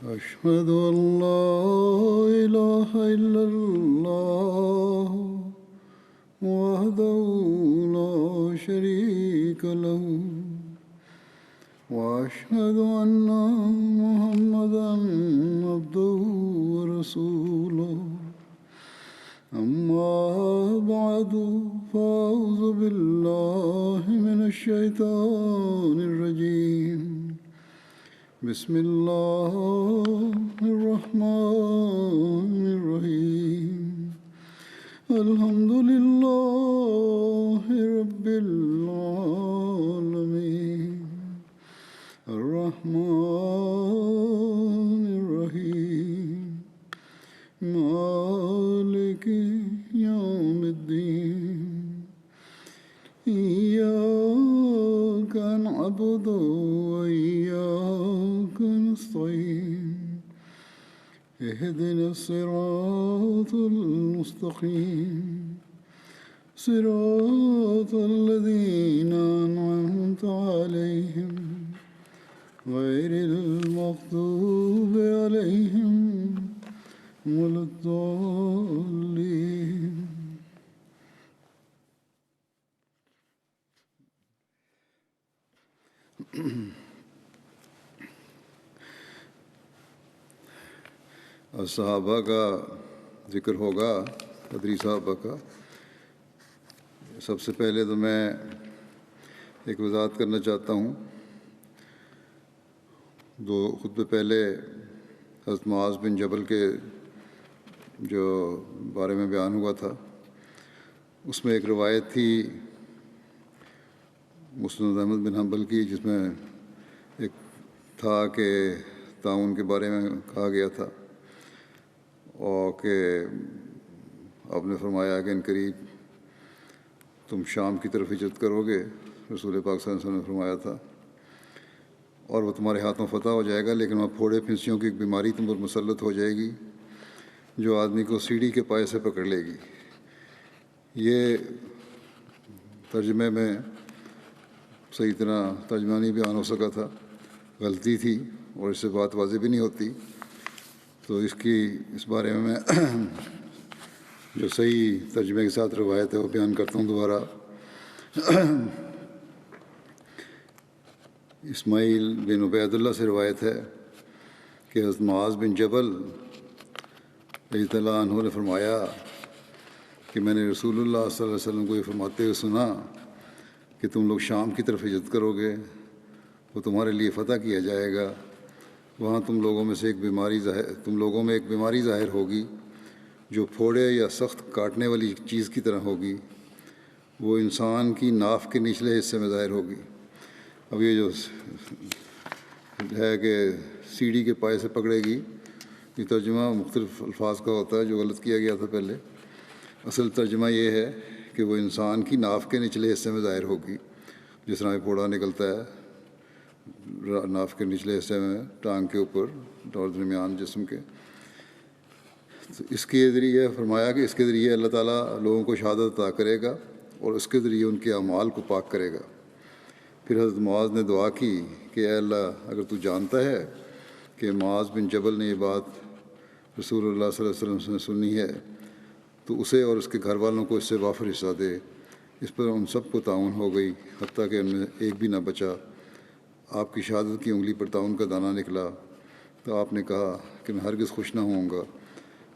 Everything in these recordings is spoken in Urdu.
أشهد أن لا إله إلا الله وحده لا شريك له وأشهد أن محمدا عبده ورسوله أما بعد فأعوذ بالله من الشيطان الرجيم بسم الله الرحمن الرحيم الحمد لله رب العالمين الرحمن الرحيم مالك يوم الدين إياك نعبد وإياك نستعين اهدنا الصراط المستقيم صراط الذين أنعمت عليهم غير المغضوب عليهم ولا الضالين. صحابہ کا ذکر ہوگا، قدری صحابہ کا. سب سے پہلے تو میں ایک وضاحت کرنا چاہتا ہوں. دو خطبے پہلے حضرت معاذ بن جبل کے جو بارے میں بیان ہوا تھا، اس میں ایک روایت تھی مسند احمد بن حنبل کی، جس میں ایک تھا کہ تعاون کے بارے میں کہا گیا تھا، اور کہ آپ نے فرمایا کہ ان قریب تم شام کی طرف ہجرت کرو گے. رسول پاک صلی اللہ علیہ وسلم نے فرمایا تھا، اور وہ تمہارے ہاتھوں فتح ہو جائے گا، لیکن وہاں پھوڑے پھنسیوں کی ایک بیماری تم پر مسلط ہو جائے گی جو آدمی کو سیڑھی کے پائے سے پکڑ لے گی. یہ ترجمے میں صحیح طرح ترجمہ نہیں بیان ہو سکا تھا، غلطی تھی، اور اس سے بات واضح بھی نہیں ہوتی. تو اس بارے میں جو صحیح ترجمے کے ساتھ روایت ہے وہ بیان کرتا ہوں دوبارہ. اسماعیل بن عبید اللہ سے روایت ہے کہ حضرت معاذ بن جبل رضی اللہ عنہ نے فرمایا کہ میں نے رسول اللہ صلی اللہ علیہ وسلم کو یہ فرماتے ہوئے سنا کہ تم لوگ شام کی طرف ہجرت کرو گے، وہ تمہارے لیے فتح کیا جائے گا. وہاں تم لوگوں میں ایک بیماری ظاہر ہوگی جو پھوڑے یا سخت کاٹنے والی چیز کی طرح ہوگی. وہ انسان کی ناف کے نچلے حصے میں ظاہر ہوگی. اب یہ جو ہے کہ سیڑھی کے پائے سے پکڑے گی، یہ ترجمہ مختلف الفاظ کا ہوتا ہے جو غلط کیا گیا تھا پہلے. اصل ترجمہ یہ ہے کہ وہ انسان کی ناف کے نچلے حصے میں ظاہر ہوگی، جس طرح پھوڑا نکلتا ہے ناف کے نچلے حصے میں، ٹانگ کے اوپر اور درمیان جسم کے. تو اس کے ذریعے فرمایا کہ اس کے ذریعے اللہ تعالیٰ لوگوں کو شہادت عطا کرے گا اور اس کے ذریعے ان کے اعمال کو پاک کرے گا. پھر حضرت معاذ نے دعا کی کہ اے اللہ، اگر تو جانتا ہے کہ معاذ بن جبل نے یہ بات رسول اللہ صلی اللہ علیہ وسلم سے سنی ہے تو اسے اور اس کے گھر والوں کو اس سے وافر حصہ دے. اس پر ان سب کو تعاون ہو گئی، حتیٰ کہ ان میں ایک بھی نہ بچا. آپ کی شہادت کی انگلی پر تعاون کا دانہ نکلا تو آپ نے کہا کہ میں ہرگز خوش نہ ہوں گا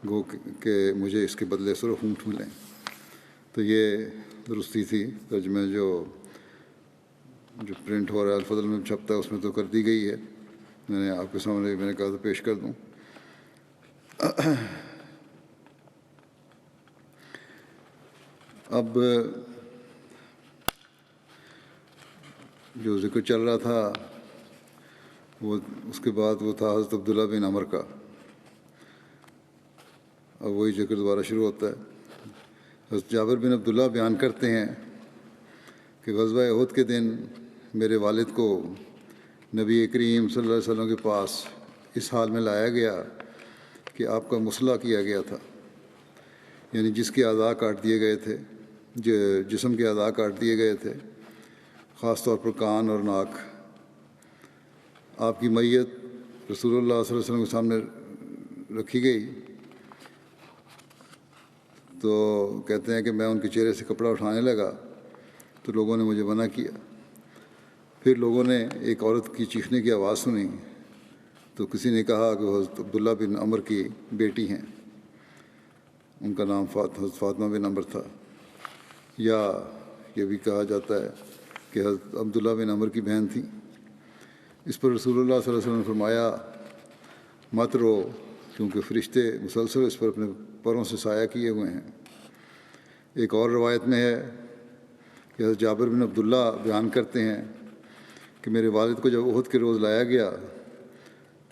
گو کہ مجھے اس کے بدلے سرخ اونٹ ملیں. تو یہ درستی تھی. ترجمہ جو پرنٹ ہو رہا ہے الفضل میں چھپتا ہے اس میں تو کر دی گئی ہے. میں نے آپ کے سامنے میں نے کہا تو پیش کر دوں. اب جو ذکر چل رہا تھا وہ اس کے بعد وہ تھا حضرت عبداللہ بن عمر کا. اب وہی ذکر دوبارہ شروع ہوتا ہے. حضرت جابر بن عبداللہ بیان کرتے ہیں کہ غزوہ احد کے دن میرے والد کو نبی کریم صلی اللہ علیہ وسلم کے پاس اس حال میں لایا گیا کہ آپ کا مسلح کیا گیا تھا، یعنی جس کے اعضاء کاٹ دیے گئے تھے، جسم کے اعضاء کاٹ دیے گئے تھے، خاص طور پر کان اور ناک. آپ کی میت رسول اللہ صلی اللہ علیہ وسلم کے سامنے رکھی گئی تو کہتے ہیں کہ میں ان کے چہرے سے کپڑا اٹھانے لگا تو لوگوں نے مجھے منع کیا. پھر لوگوں نے ایک عورت کی چیخنے کی آواز سنی تو کسی نے کہا کہ وہ حضرت عبداللہ بن عمر کی بیٹی ہیں. ان کا نام حضرت فاطمہ بن عمر تھا، یا یہ بھی کہا جاتا ہے کہ حضرت عبداللہ بن عمر کی بہن تھی. اس پر رسول اللہ صلی اللہ علیہ وسلم نے فرمایا مت رو، کیونکہ فرشتے مسلسل اس پر اپنے پروں سے سایہ کیے ہوئے ہیں. ایک اور روایت میں ہے کہ حضرت جابر بن عبداللہ بیان کرتے ہیں کہ میرے والد کو جب احد کے روز لایا گیا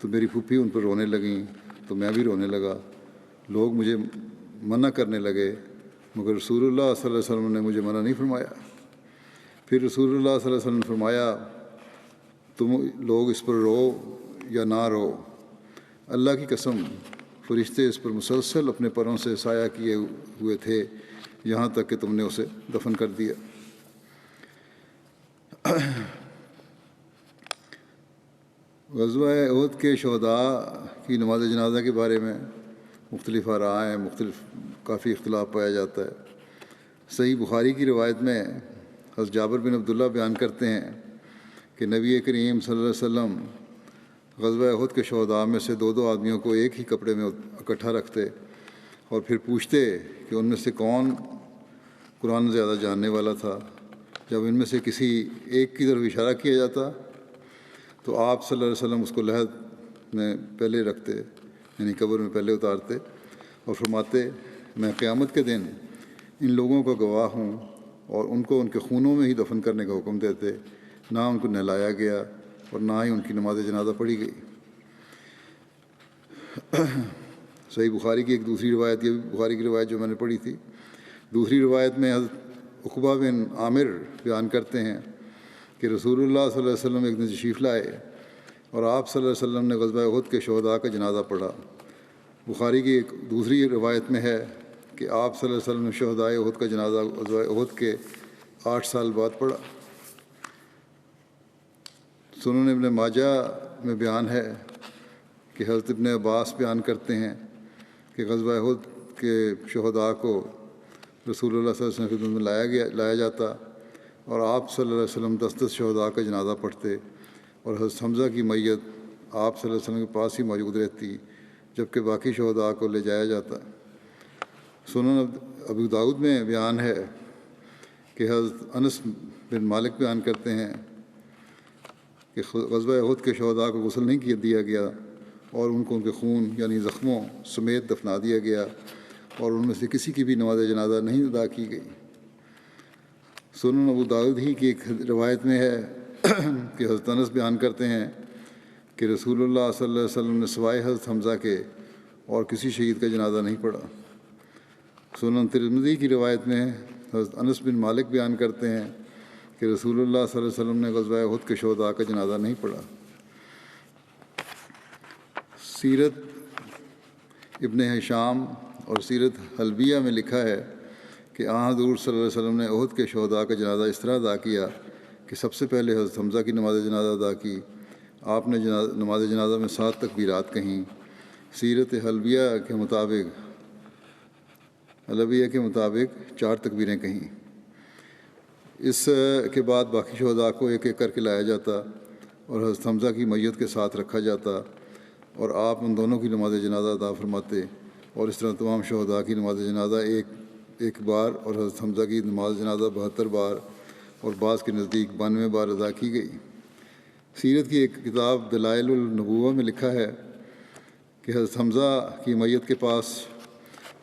تو میری پھوپھی ان پر رونے لگیں تو میں بھی رونے لگا. لوگ مجھے منع کرنے لگے مگر رسول اللہ صلی اللہ علیہ وسلم نے مجھے منع نہیں فرمایا. پھر رسول اللہ صلی اللہ علیہ وسلم نے فرمایا تم لوگ اس پر رو یا نہ رو، اللہ کی قسم فرشتے اس پر مسلسل اپنے پروں سے سایہ کیے ہوئے تھے یہاں تک کہ تم نے اسے دفن کر دیا. غزوہ احد کے شہداء کی نماز جنازہ کے بارے میں مختلف آراء ہیں، کافی اختلاف پایا جاتا ہے. صحیح بخاری کی روایت میں حضرت جابر بن عبداللہ بیان کرتے ہیں کہ نبی کریم صلی اللہ علیہ وسلم غزوہ احد کے شہداء میں سے دو آدمیوں کو ایک ہی کپڑے میں اکٹھا رکھتے اور پھر پوچھتے کہ ان میں سے کون قرآن زیادہ جاننے والا تھا. جب ان میں سے کسی ایک کی طرف اشارہ کیا جاتا تو آپ صلی اللہ علیہ وسلم اس کو لحد میں پہلے رکھتے، یعنی قبر میں پہلے اتارتے اور فرماتے میں قیامت کے دن ان لوگوں کا گواہ ہوں، اور ان کو ان کے خونوں میں ہی دفن کرنے کا حکم دیتے. نہ ان کو نہلایا گیا اور نہ ہی ان کی نماز جنازہ پڑھی گئی. صحیح بخاری کی ایک دوسری روایت، یہ بھی بخاری کی روایت جو میں نے پڑھی تھی، دوسری روایت میں حضرت عقبہ بن عامر بیان کرتے ہیں کہ رسول اللہ صلی اللہ علیہ وسلم ایک دن تشریف لائے اور آپ صلی اللہ علیہ وسلم نے غزوہ احد کے شہداء کا جنازہ پڑھا. بخاری کی ایک دوسری روایت میں ہے کہ آپ صلی اللہ علیہ وسلم نے شہداء احد کا جنازہ غزوہ احد کے 8 سال بعد پڑھا. سنن ابن ماجہ میں بیان ہے کہ حضرت ابن عباس بیان کرتے ہیں کہ غزوہ احد کے شہداء کو رسول اللہ صلی اللہ علیہ وسلم کی خدمت میں لایا جاتا اور آپ صلی اللہ علیہ وسلم 10 شہداء کا جنازہ پڑھتے اور حضرت حمزہ کی میت آپ صلی اللہ علیہ وسلم کے پاس ہی موجود رہتی جبکہ باقی شہداء کو لے جایا جاتا. سنن ابو داؤد میں بیان ہے کہ حضرت انس بن مالک بیان کرتے ہیں کہ غزوہ احد کے شہداء کو غسل نہیں دیا گیا اور ان کو ان کے خون یعنی زخموں سمیت دفنا دیا گیا اور ان میں سے کسی کی بھی نماز جنازہ نہیں ادا کی گئی. سنن ابو داؤد ہی کی ایک روایت میں ہے کہ حضرت انس بیان کرتے ہیں کہ رسول اللہ صلی اللہ علیہ وسلم نے سوائے حضرت حمزہ کے اور کسی شہید کا جنازہ نہیں پڑھا. سنن ترمذی کی روایت میں حضرت انس بن مالک بیان کرتے ہیں کہ رسول اللہ صلی اللہ علیہ وسلم نے غزوہ احد کے شہداء کا جنازہ نہیں پڑھا. سیرت ابن ہشام اور سیرت حلبیہ میں لکھا ہے کہ حضور صلی اللہ علیہ وسلم نے احد کے شہداء کا جنازہ اس طرح ادا کیا کہ سب سے پہلے حضرت حمزہ کی نماز جنازہ ادا کی. آپ نے نماز جنازہ میں 7 تکبیرات کہیں. سیرت حلبیہ کے مطابق 4 تکبیریں کہیں. اس کے بعد باقی شہداء کو ایک ایک کر کے لایا جاتا اور حضرت حمزہ کی میت کے ساتھ رکھا جاتا اور آپ ان دونوں کی نماز جنازہ ادا فرماتے اور اس طرح تمام شہداء کی نماز جنازہ ایک بار اور حضرت حمزہ کی نماز جنازہ 72 بار اور بعض کے نزدیک 92 بار ادا کی گئی. سیرت کی ایک کتاب دلائل النبوہ میں لکھا ہے کہ حضرت حمزہ کی میت کے پاس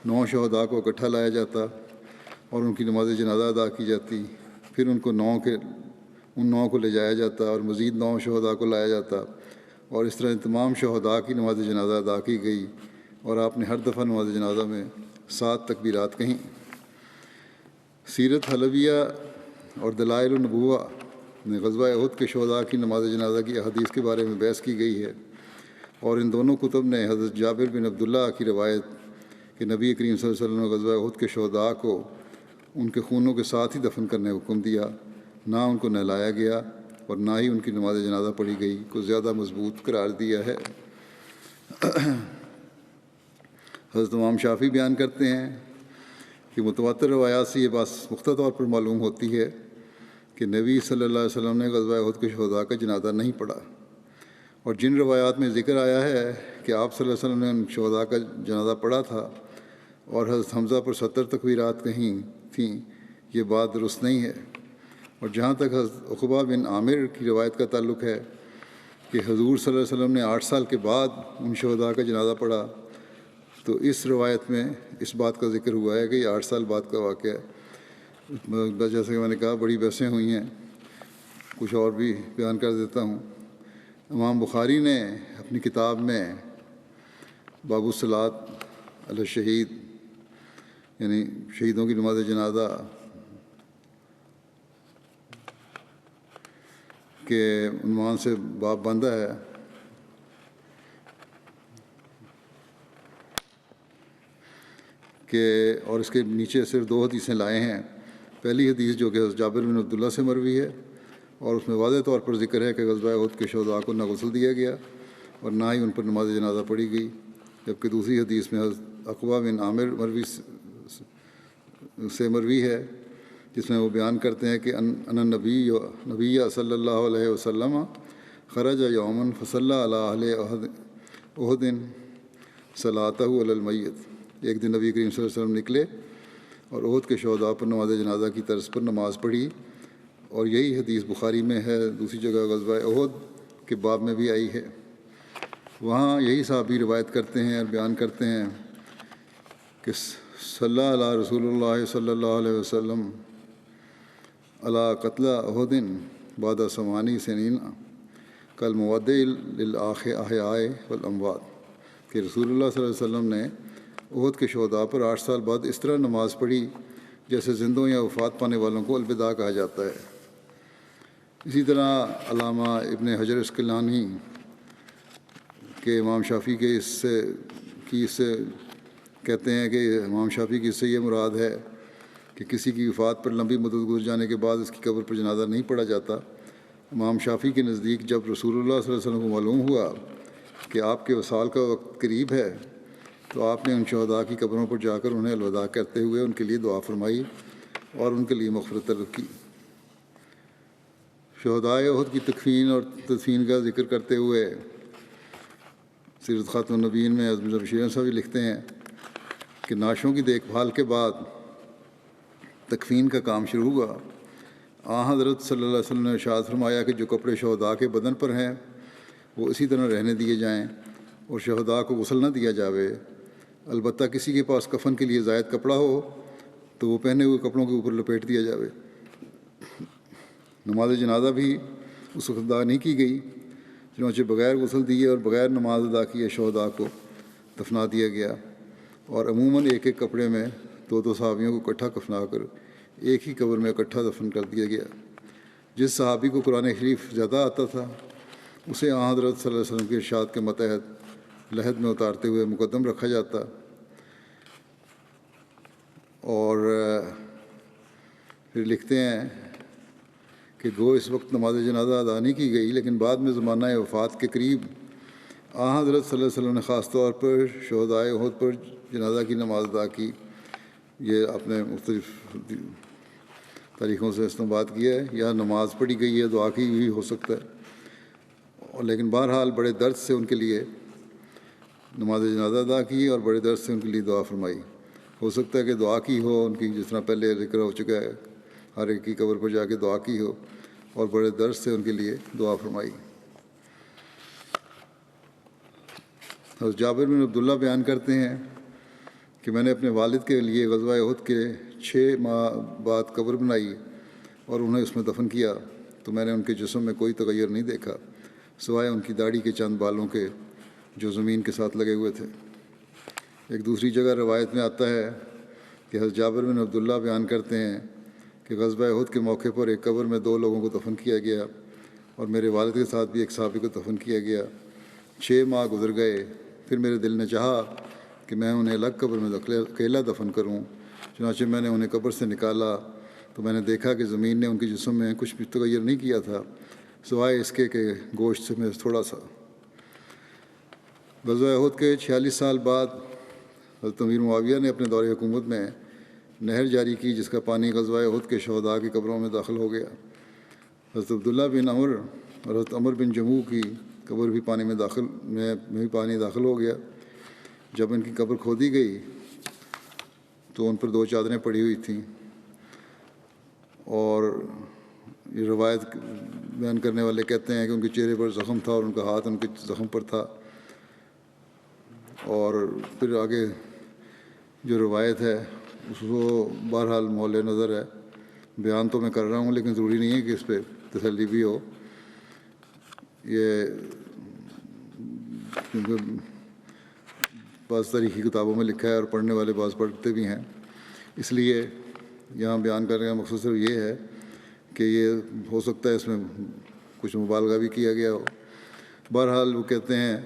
9 شہداء کو اکٹھا لایا جاتا اور ان کی نماز جنازہ ادا کی جاتی. پھر ان 9 کو لے جایا جاتا اور مزید 9 شہداء کو لایا جاتا اور اس طرح تمام شہداء کی نماز جنازہ ادا کی گئی اور آپ نے ہر دفعہ نماز جنازہ میں 7 تکبیرات کہیں. سیرت حلبیہ اور دلائل النبوہ میں غزوہ احد کے شہداء کی نماز جنازہ کی احادیث کے بارے میں بحث کی گئی ہے اور ان دونوں کتب نے حضرت جابر بن عبداللہ کی روایت کہ نبی کریم صلی اللہ علیہ وسلم نے غزوہ احد کے شہداء کو ان کے خونوں کے ساتھ ہی دفن کرنے کا حکم دیا، نہ ان کو نہلایا گیا اور نہ ہی ان کی نماز جنازہ پڑھی گئی، کو زیادہ مضبوط قرار دیا ہے. حضرت امام شافعی بیان کرتے ہیں کہ متواتر روایات سے یہ بات پختہ طور پر معلوم ہوتی ہے کہ نبی صلی اللہ علیہ وسلم نے غزوہ احد کے شہداء کا جنازہ نہیں پڑھا، اور جن روایات میں ذکر آیا ہے کہ آپ صلی اللہ علیہ وسلم نے ان شہداء کا جنازہ پڑھا تھا اور حضرت حمزہ پر 70 تکبیرات کہیں تھیں، یہ بات درست نہیں ہے۔ اور جہاں تک حضرت عقبہ بن عامر کی روایت کا تعلق ہے کہ حضور صلی اللہ علیہ وسلم نے 8 سال کے بعد ان شہداء کا جنازہ پڑھا، تو اس روایت میں اس بات کا ذکر ہوا ہے کہ یہ 8 سال بعد کا واقعہ ہے۔ جیسے کہ میں نے کہا بڑی بحثیں ہوئی ہیں، کچھ اور بھی بیان کر دیتا ہوں۔ امام بخاری نے اپنی کتاب میں باب الصلاۃ علی الشہید، یعنی شہیدوں کی نماز جنازہ کے عنوان سے باب باندھا ہے۔ اور اس کے نیچے صرف 2 حدیثیں لائے ہیں۔ پہلی حدیث جو کہ حضرت جابر بن عبداللہ سے مروی ہے، اور اس میں واضح طور پر ذکر ہے کہ غزوہ احد کے شہداء کو نہ غسل دیا گیا اور نہ ہی ان پر نماز جنازہ پڑھی گئی، جبکہ دوسری حدیث میں حضرت عقبہ بن عامر سے مروی ہے، جس میں وہ بیان کرتے ہیں کہ ان نبی صلی اللہ علیہ وسلم خرج یوماً فصلی علی اہل احد صلاۃہ علی المیت۔ ایک دن نبی کریم صلی اللہ علیہ وسلم نکلے اور احد کے شہداء پر نماز جنازہ کی طرز پر نماز پڑھی، اور یہی حدیث بخاری میں ہے۔ دوسری جگہ غزوہ احد کے باب میں بھی آئی ہے، وہاں یہی صحابی روایت کرتے ہیں اور بیان کرتے ہیں کہ صلی علی رسول اللہ صلی اللہ علیہ وسلم علی قتل احد بعد 8 سنین کالمودع للاحیاء والاموات، کہ رسول اللہ صلی اللہ علیہ وسلم نے احد کے شہداء پر 8 سال بعد اس طرح نماز پڑھی جیسے زندوں یا وفات پانے والوں کو الوداع کہا جاتا ہے۔ اسی طرح علامہ ابن حجر عسقلانی کہ امام شافعی کے اس سے کہتے ہیں کہ امام شافعی کی اس سے یہ مراد ہے کہ کسی کی وفات پر لمبی مدت گزر جانے کے بعد اس کی قبر پر جنازہ نہیں پڑھا جاتا۔ امام شافعی کے نزدیک جب رسول اللہ صلی اللہ علیہ وسلم کو معلوم ہوا کہ آپ کے وصال کا وقت قریب ہے، تو آپ نے ان شہداء کی قبروں پر جا کر انہیں الوداع کرتے ہوئے ان کے لیے دعا فرمائی اور ان کے لیے مغفرت طلب کی۔ شہداء احد کی تکفین اور تدفین کا ذکر کرتے ہوئے سیرت خاتم النبیین میں حضرت بشیر صاحب لکھتے ہیں کہ نعشوں کی دیکھ بھال کے بعد تکفین کا کام شروع ہوا۔ حضرت صلی اللہ علیہ وسلم نے ارشاد فرمایا کہ جو کپڑے شہداء کے بدن پر ہیں وہ اسی طرح رہنے دیے جائیں اور شہداء کو غسل نہ دیا جاوے، البتہ کسی کے پاس کفن کے لیے زائد کپڑا ہو تو وہ پہنے ہوئے کپڑوں کے اوپر لپیٹ دیا جاوے۔ نماز جنازہ بھی اس وقت ادا نہیں کی گئی، چنانچہ بغیر غسل دیے اور بغیر نماز ادا کیے شہداء کو دفنا دیا گیا، اور عموماً ایک ایک کپڑے میں 2 صحابیوں کو اکٹھا کفنا کر ایک ہی قبر میں اکٹھا دفن کر دیا گیا۔ جس صحابی کو قرآن شریف زیادہ آتا تھا اسے حضرت صلی اللہ علیہ وسلم کے ارشاد کے متحد لحد میں اتارتے ہوئے مقدم رکھا جاتا، اور پھر لکھتے ہیں کہ گو اس وقت نماز جنازہ ادا نہیں کی گئی، لیکن بعد میں زمانہ وفات کے قریب حضرت صلی اللہ علیہ وسلم نے خاص طور پر شہداء احد پر جنازہ کی نماز ادا کی۔ یہ آپ نے مختلف تاریخوں سے استنباط کیا ہے، یا نماز پڑھی گئی ہے، دعا کی بھی ہو سکتا ہے، لیکن بہرحال بڑے درد سے ان کے لیے نماز جنازہ ادا کی اور بڑے درد سے ان کے لیے دعا فرمائی۔ ہو سکتا ہے کہ دعا کی ہو ان کی، جس طرح پہلے ذکر ہو چکا ہے، ہر ایک کی قبر پر جا کے دعا کی ہو اور بڑے درد سے ان کے لیے دعا فرمائی۔ حضرت جابر بن عبداللہ بیان کرتے ہیں کہ میں نے اپنے والد کے لیے غزوہ احد کے 6 ماہ بعد قبر بنائی اور انہیں اس میں دفن کیا، تو میں نے ان کے جسم میں کوئی تغیر نہیں دیکھا سوائے ان کی داڑھی کے چند بالوں کے جو زمین کے ساتھ لگے ہوئے تھے۔ ایک دوسری جگہ روایت میں آتا ہے کہ حضرت جابر بن عبداللہ بیان کرتے ہیں کہ غزوہ احد کے موقع پر ایک قبر میں 2 لوگوں کو دفن کیا گیا اور میرے والد کے ساتھ بھی ایک صحابی کو دفن کیا گیا۔ 6 ماہ گزر گئے، پھر میرے دل نے چاہا کہ میں انہیں الگ قبر میں اکیلا دفن کروں، چنانچہ میں نے انہیں قبر سے نکالا تو میں نے دیکھا کہ زمین نے ان کے جسم میں کچھ بھی تغیر نہیں کیا تھا سوائے اس کے کہ گوشت سے میں تھوڑا سا۔ غزوہ احد کے 46 سال بعد حضرت امیر معاویہ نے اپنے دور حکومت میں نہر جاری کی جس کا پانی غزوہ احد کے شہداء کی قبروں میں داخل ہو گیا۔ حضرت عبداللہ بن عمر اور حضرت عمر بن جموع کی قبر بھی پانی میں پانی داخل ہو گیا۔ جب ان کی قبر کھودی گئی تو ان پر 2 چادریں پڑی ہوئی تھیں، اور یہ روایت بیان کرنے والے کہتے ہیں کہ ان کے چہرے پر زخم تھا اور ان کا ہاتھ ان کے زخم پر تھا۔ اور پھر آگے جو روایت ہے اس کو بہرحال مول نظر ہے، بیان تو میں کر رہا ہوں لیکن ضروری نہیں ہے کہ اس پہ تسلی بھی ہو، یہ کیونکہ بعض تاریخی کتابوں میں لکھا ہے اور پڑھنے والے بعض پڑھتے بھی ہیں، اس لیے یہاں بیان کرنے کا مقصد صرف یہ ہے کہ یہ ہو سکتا ہے اس میں کچھ مبالغہ بھی کیا گیا ہو۔ بہرحال وہ کہتے ہیں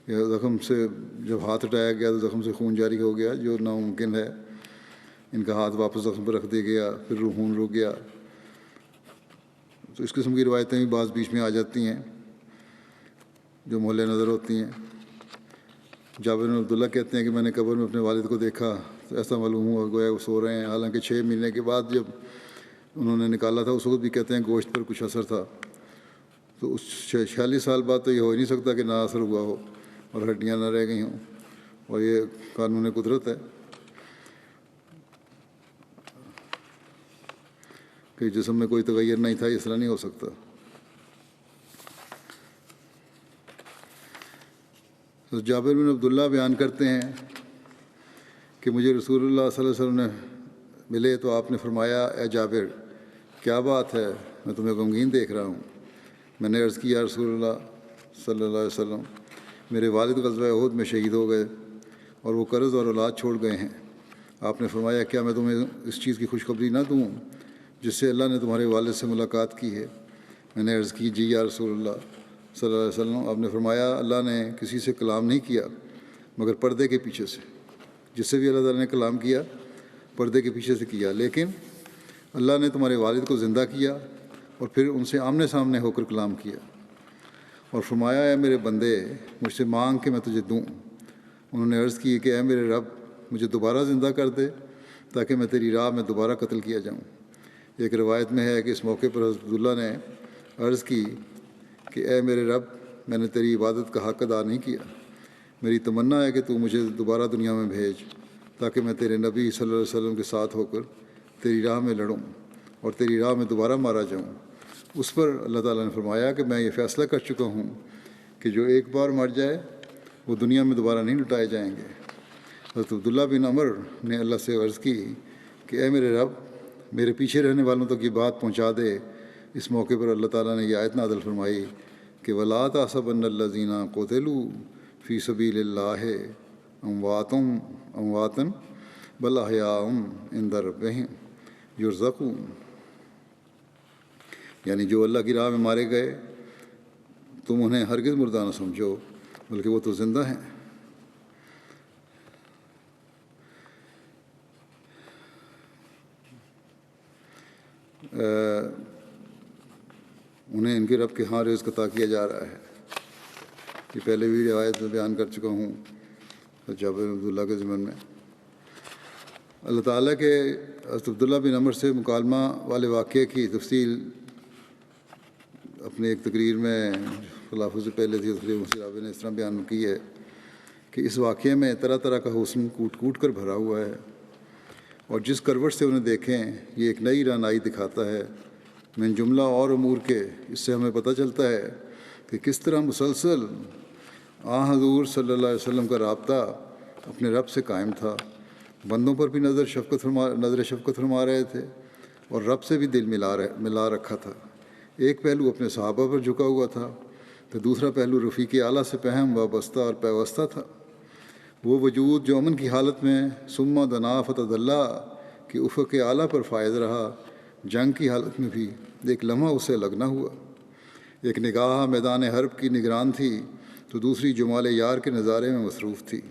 کہ زخم سے جب ہاتھ ہٹایا گیا تو زخم سے خون جاری ہو گیا، جو ناممکن ہے۔ ان کا ہاتھ واپس زخم پر رکھ دیا گیا، پھر خون رک گیا۔ تو اس قسم کی روایتیں بھی بعض بیچ میں آ جاتی ہیں جو مول نظر ہوتی ہیں۔ جابر بن عبداللہ کہتے ہیں کہ میں نے قبر میں اپنے والد کو دیکھا تو ایسا معلوم ہوا گویا وہ سو رہے ہیں، حالانکہ 6 مہینے کے بعد جب انہوں نے نکالا تھا اس وقت بھی کہتے ہیں گوشت پر کچھ اثر تھا۔ تو اس 46 سال بعد تو یہ ہو ہی نہیں سکتا کہ نہ اثر ہوا ہو اور ہڈیاں نہ رہ گئی ہوں، اور یہ قانون قدرت ہے کہ جسم میں کوئی تغیر نہیں تھا، اس طرح نہیں ہو سکتا۔ تو جابر بن عبداللہ بیان کرتے ہیں کہ مجھے رسول اللہ صلی اللہ علیہ وسلم نے ملے تو آپ نے فرمایا اے جابر کیا بات ہے، میں تمہیں غمگین دیکھ رہا ہوں۔ میں نے عرض کیا رسول اللہ صلی اللہ علیہ وسلم میرے والد غزوہ احد میں شہید ہو گئے اور وہ قرض اور اولاد چھوڑ گئے ہیں۔ آپ نے فرمایا کیا میں تمہیں اس چیز کی خوشخبری نہ دوں جس سے اللہ نے تمہارے والد سے ملاقات کی ہے؟ میں نے عرض کی جی یا رسول اللہ صلی اللہ علیہ وسلم۔ آپ نے فرمایا اللہ نے کسی سے کلام نہیں کیا مگر پردے کے پیچھے سے، جس سے بھی اللہ تعالیٰ نے کلام کیا پردے کے پیچھے سے کیا، لیکن اللہ نے تمہارے والد کو زندہ کیا اور پھر ان سے آمنے سامنے ہو کر کلام کیا اور فرمایا اے میرے بندے مجھ سے مانگ کہ میں تجھے دوں۔ انہوں نے عرض کی کہ اے میرے رب مجھے دوبارہ زندہ کر دے تاکہ میں تیری راہ میں دوبارہ قتل کیا جاؤں۔ ایک روایت میں ہے کہ اس موقع پر حضرت عبداللہ نے عرض کی کہ اے میرے رب میں نے تیری عبادت کا حق ادا نہیں کیا، میری تمنا ہے کہ تو مجھے دوبارہ دنیا میں بھیج تاکہ میں تیرے نبی صلی اللہ علیہ وسلم کے ساتھ ہو کر تیری راہ میں لڑوں اور تیری راہ میں دوبارہ مارا جاؤں۔ اس پر اللہ تعالیٰ نے فرمایا کہ میں یہ فیصلہ کر چکا ہوں کہ جو ایک بار مر جائے وہ دنیا میں دوبارہ نہیں لٹائے جائیں گے۔ حضرت عبداللہ بن عمر نے اللہ سے عرض کی کہ اے میرے رب میرے پیچھے رہنے والوں تک یہ بات پہنچا دے۔ اس موقع پر اللہ تعالیٰ نے یہ آیت نازل فرمائی کہ وَلَا تَحْسَبَنَّ الَّذِينَ قُتِلُوا فِي سَبِيلِ اللَّهِ أَمْوَاتًا بَلْ أَحْيَاءٌ عِندَ رَبِّهِمْ يُرْزَقُونَ، یعنی جو اللہ کی راہ میں مارے گئے تم انہیں ہرگز مردہ نہ سمجھو بلکہ وہ تو زندہ ہیں۔ انہیں ان کے رب کے ہاں رزق عطا کیا جا رہا ہے۔ یہ پہلے بھی روایت میں بیان کر چکا ہوں جابر بن عبداللہ کے ضمن میں۔ اللہ تعالیٰ کے حضرت عبداللہ بن عمر سے مکالمہ والے واقعے کی تفصیل اپنے ایک تقریر میں خلافت سے پہلے تھی صاحب نے اس طرح بیان کی ہے کہ اس واقعے میں طرح طرح کا حسن کوٹ کوٹ کر بھرا ہوا ہے، اور جس کروٹ سے انہیں دیکھیں یہ ایک نئی رانائی دکھاتا ہے۔ من جملہ اور امور کے اس سے ہمیں پتہ چلتا ہے کہ کس طرح مسلسل حضور صلی اللہ علیہ وسلم کا رابطہ اپنے رب سے قائم تھا، بندوں پر بھی نظر شفقت فرما رہے تھے اور رب سے بھی دل ملا رکھا تھا۔ ایک پہلو اپنے صحابہ پر جھکا ہوا تھا تو دوسرا پہلو رفیق اعلیٰ سے پہم وابستہ اور پیوستہ تھا۔ وہ وجود جو امن کی حالت میں ثم دنا فتد اللہ کہ افق اعلیٰ پر فائز رہا، جنگ کی حالت میں بھی ایک لمحہ اسے لگنا ہوا۔ ایک نگاہ میدان حرب کی نگران تھی تو دوسری جمال یار کے نظارے میں مصروف تھی۔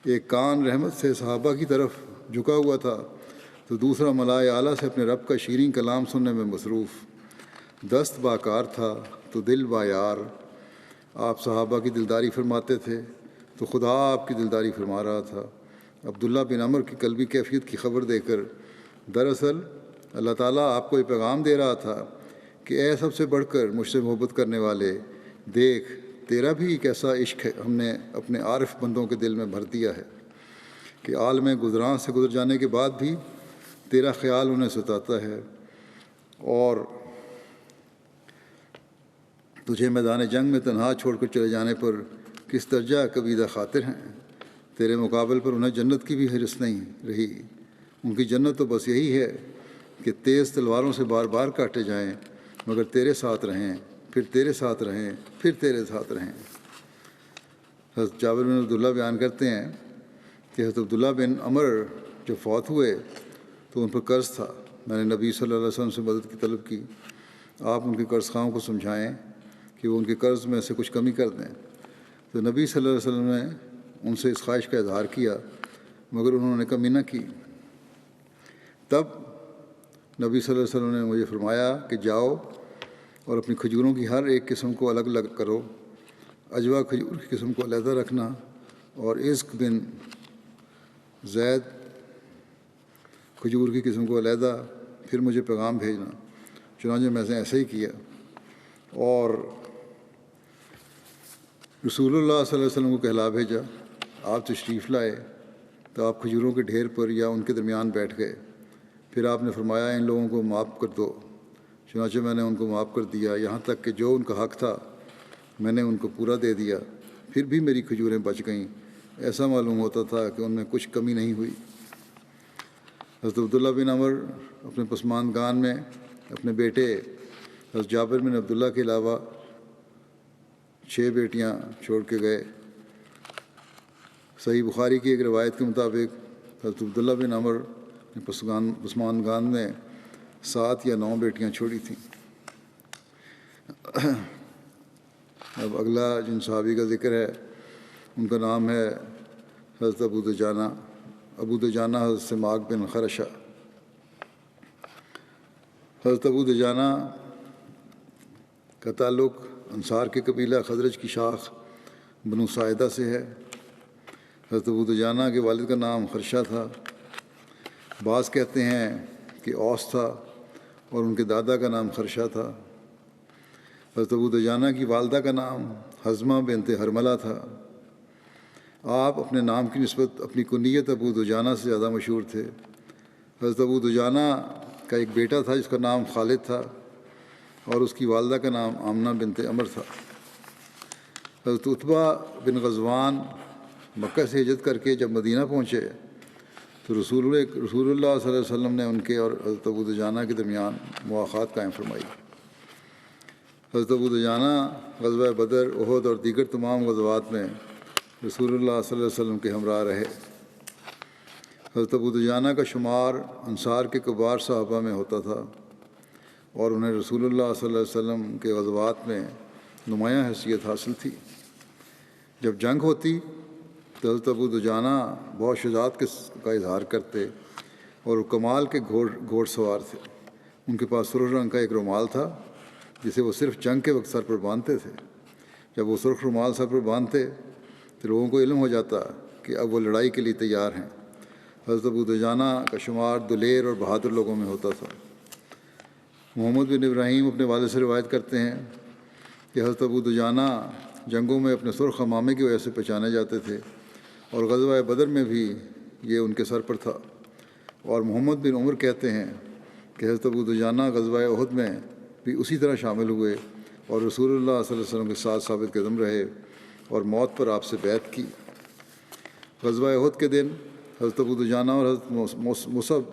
ایک کان رحمت سے صحابہ کی طرف جھکا ہوا تھا تو دوسرا ملائے اعلیٰ سے اپنے رب کا شیریں کلام سننے میں مصروف۔ دست با کار تھا تو دل با یار، آپ صحابہ کی دلداری فرماتے تھے تو خدا آپ کی دلداری فرما رہا تھا۔ عبداللہ بن عمر کی قلبی کیفیت کی خبر دے کر دراصل اللہ تعالیٰ آپ کو یہ پیغام دے رہا تھا کہ اے سب سے بڑھ کر مجھ سے محبت کرنے والے، دیکھ تیرا بھی ایک ایسا عشق ہے ہم نے اپنے عارف بندوں کے دل میں بھر دیا ہے کہ عالم گزراں سے گزر جانے کے بعد بھی تیرا خیال انہیں ستاتا ہے، اور تجھے میدان جنگ میں تنہا چھوڑ کر چلے جانے پر کس درجہ کبیدہ خاطر ہیں۔ تیرے مقابل پر انہیں جنت کی بھی حرص نہیں رہی، ان کی جنت تو بس یہی ہے کہ تیز تلواروں سے بار بار کاٹے جائیں مگر تیرے ساتھ رہیں، پھر تیرے ساتھ رہیں، پھر تیرے ساتھ رہیں۔ حضرت جابر بن عبداللہ بیان کرتے ہیں کہ حضرت عبداللہ بن عمر جب فوت ہوئے تو ان پر قرض تھا۔ میں نے نبی صلی اللہ علیہ وسلم سے مدد کی طلب کی، آپ ان کے قرض خواہوں کو سمجھائیں کہ وہ ان کے قرض میں سے کچھ کمی کر دیں۔ تو نبی صلی اللہ علیہ وسلم نے ان سے اس خواہش کا اظہار کیا مگر انہوں نے کمی نہ کی۔ تب نبی صلی اللہ علیہ وسلم نے مجھے فرمایا کہ جاؤ اور اپنی کھجوروں کی ہر ایک قسم کو الگ الگ کرو، عجوا کھجور کی قسم کو علیحدہ رکھنا اور عزق بن زید کھجور کی قسم کو علیحدہ، پھر مجھے پیغام بھیجنا۔ چنانچہ میں نے ایسا ہی کیا، اور رسول اللہ صلی اللہ علیہ وسلم کو کہلا بھیجا۔ آپ تشریف لائے تو آپ کھجوروں کے ڈھیر پر یا ان کے درمیان بیٹھ گئے، پھر آپ نے فرمایا ان لوگوں کو معاف کر دو۔ چنانچہ میں نے ان کو معاف کر دیا، یہاں تک کہ جو ان کا حق تھا میں نے ان کو پورا دے دیا، پھر بھی میری کھجوریں بچ گئیں، ایسا معلوم ہوتا تھا کہ ان میں کچھ کمی نہیں ہوئی۔ حضرت عبداللہ بن عمر اپنے پسماندگان میں اپنے بیٹے حضرت جابر بن عبداللہ کے علاوہ 6 بیٹیاں چھوڑ کے گئے۔ صحیح بخاری کی ایک روایت کے مطابق حضرت عبداللہ بن عمر نے پسماندگان میں 7 یا 9 بیٹیاں چھوڑی تھیں۔ اب اگلا جن صحابی کا ذکر ہے ان کا نام ہے حضرت ابو دجانہ حضرت سماک بن خرشہ۔ حضرت ابو دجانہ کا تعلق انصار کے قبیلہ خزرج کی شاخ بنو ساعدہ سے ہے۔ حضرت ابو دجانہ کے والد کا نام خرشہ تھا، بعض کہتے ہیں کہ اوس تھا، اور ان کے دادا کا نام خرشہ تھا۔ حضرت ابو دجانہ کی والدہ کا نام حزمہ بنت حرملہ تھا۔ آپ اپنے نام کی نسبت اپنی کنیت ابو دجانہ سے زیادہ مشہور تھے۔ حضرت ابو دجانہ کا ایک بیٹا تھا جس کا نام خالد تھا، اور اس کی والدہ کا نام آمنہ بنت عمر تھا۔ حضرت عتبہ بن غزوان مکہ سے ہجرت کر کے جب مدینہ پہنچے تو رسول اللہ صلی اللہ علیہ وسلم نے ان کے اور حضرت ابو دجانہ کے درمیان مواخات قائم فرمائی۔ حضرت ابو دجانہ غزوہ بدر، احد اور دیگر تمام غزوات میں رسول اللہ صلی اللہ علیہ وسلم کے ہمراہ رہے۔ حضرت ابو دجانہ کا شمار انصار کے کبار صحابہ میں ہوتا تھا، اور انہیں رسول اللہ صلی اللہ علیہ وسلم کے غزوات میں نمایاں حیثیت حاصل تھی۔ جب جنگ ہوتی تو حضرت ابو دجانہ بہت شجاعت کا اظہار کرتے، اور وہ کمال کے گھوڑ سوار تھے۔ ان کے پاس سرخ رنگ کا ایک رومال تھا جسے وہ صرف جنگ کے وقت سر پر باندھتے تھے۔ جب وہ سرخ رومال سر پر باندھتے تو لوگوں کو علم ہو جاتا کہ اب وہ لڑائی کے لیے تیار ہیں۔ حضرت ابو دجانہ کا شمار دلیر اور بہادر لوگوں میں ہوتا تھا۔ محمد بن ابراہیم اپنے والد سے روایت کرتے ہیں کہ حضرت ابو دجانہ جنگوں میں اپنے سرخ عمامے کی وجہ سے پہچانے جاتے تھے، اور غزوہ بدر میں بھی یہ ان کے سر پر تھا۔ اور محمد بن عمر کہتے ہیں کہ حضرت ابو دجانہ غزوہ احد میں بھی اسی طرح شامل ہوئے اور رسول اللہ صلی اللہ علیہ وسلم کے ساتھ ثابت قدم رہے اور موت پر آپ سے بیعت کی۔ غزوہ احد کے دن حضرت ابو دجانہ اور حضرت مصعب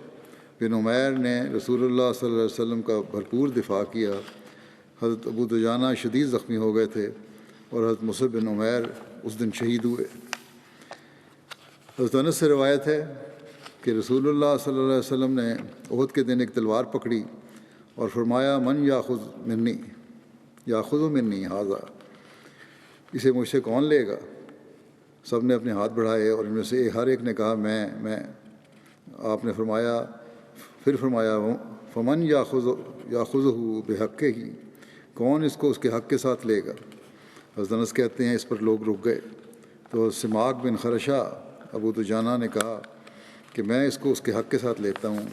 بن عمیر نے رسول اللہ صلی اللہ علیہ وسلم کا بھرپور دفاع کیا۔ حضرت ابو دجانہ شدید زخمی ہو گئے تھے اور حضرت مصعب بن عمیر اس دن شہید ہوئے۔ حضرت انس سے روایت ہے کہ رسول اللہ صلی اللہ علیہ وسلم نے احد کے دن ایک تلوار پکڑی اور فرمایا من یاخذ منی ھذا، اسے مجھ سے کون لے گا؟ سب نے اپنے ہاتھ بڑھائے اور ان میں سے ہر ایک نے کہا میں۔ آپ نے پھر فرمایا فمن یاخذہ بحقہ، کون اس کو اس کے حق کے ساتھ لے گا؟ حضرت انس کہتے ہیں اس پر لوگ رک گئے، تو سماک بن خرشہ ابو دجانہ نے کہا کہ میں اس کو اس کے حق کے ساتھ لیتا ہوں۔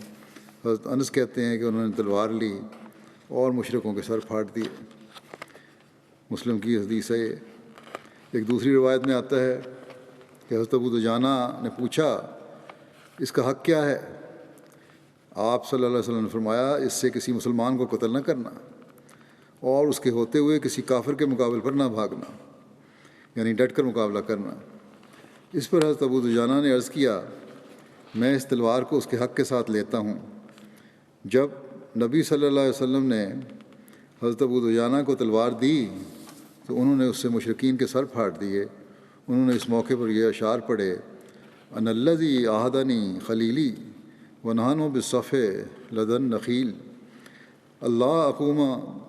حضرت انس کہتے ہیں کہ انہوں نے تلوار لی اور مشرکوں کے سر پھاڑ دیے۔ مسلم کی حدیث ہے یہ۔ ایک دوسری روایت میں آتا ہے کہ حضرت ابو دجانہ نے پوچھا اس کا حق کیا ہے؟ آپ صلی اللہ علیہ وسلم نے فرمایا اس سے کسی مسلمان کو قتل نہ کرنا اور اس کے ہوتے ہوئے کسی کافر کے مقابل پر نہ بھاگنا، یعنی ڈٹ کر مقابلہ کرنا۔ اس پر حضرت ابو دجانہ نے عرض کیا میں اس تلوار کو اس کے حق کے ساتھ لیتا ہوں۔ جب نبی صلی اللہ علیہ وسلم نے حضرت ابو دجانہ کو تلوار دی تو انہوں نے اس سے مشرکین کے سر پھاڑ دیے۔ انہوں نے اس موقع پر یہ اشعار پڑھے، ان الذی عاہدنی خلیلی ونحن بالصف لدن نخیل، اللہ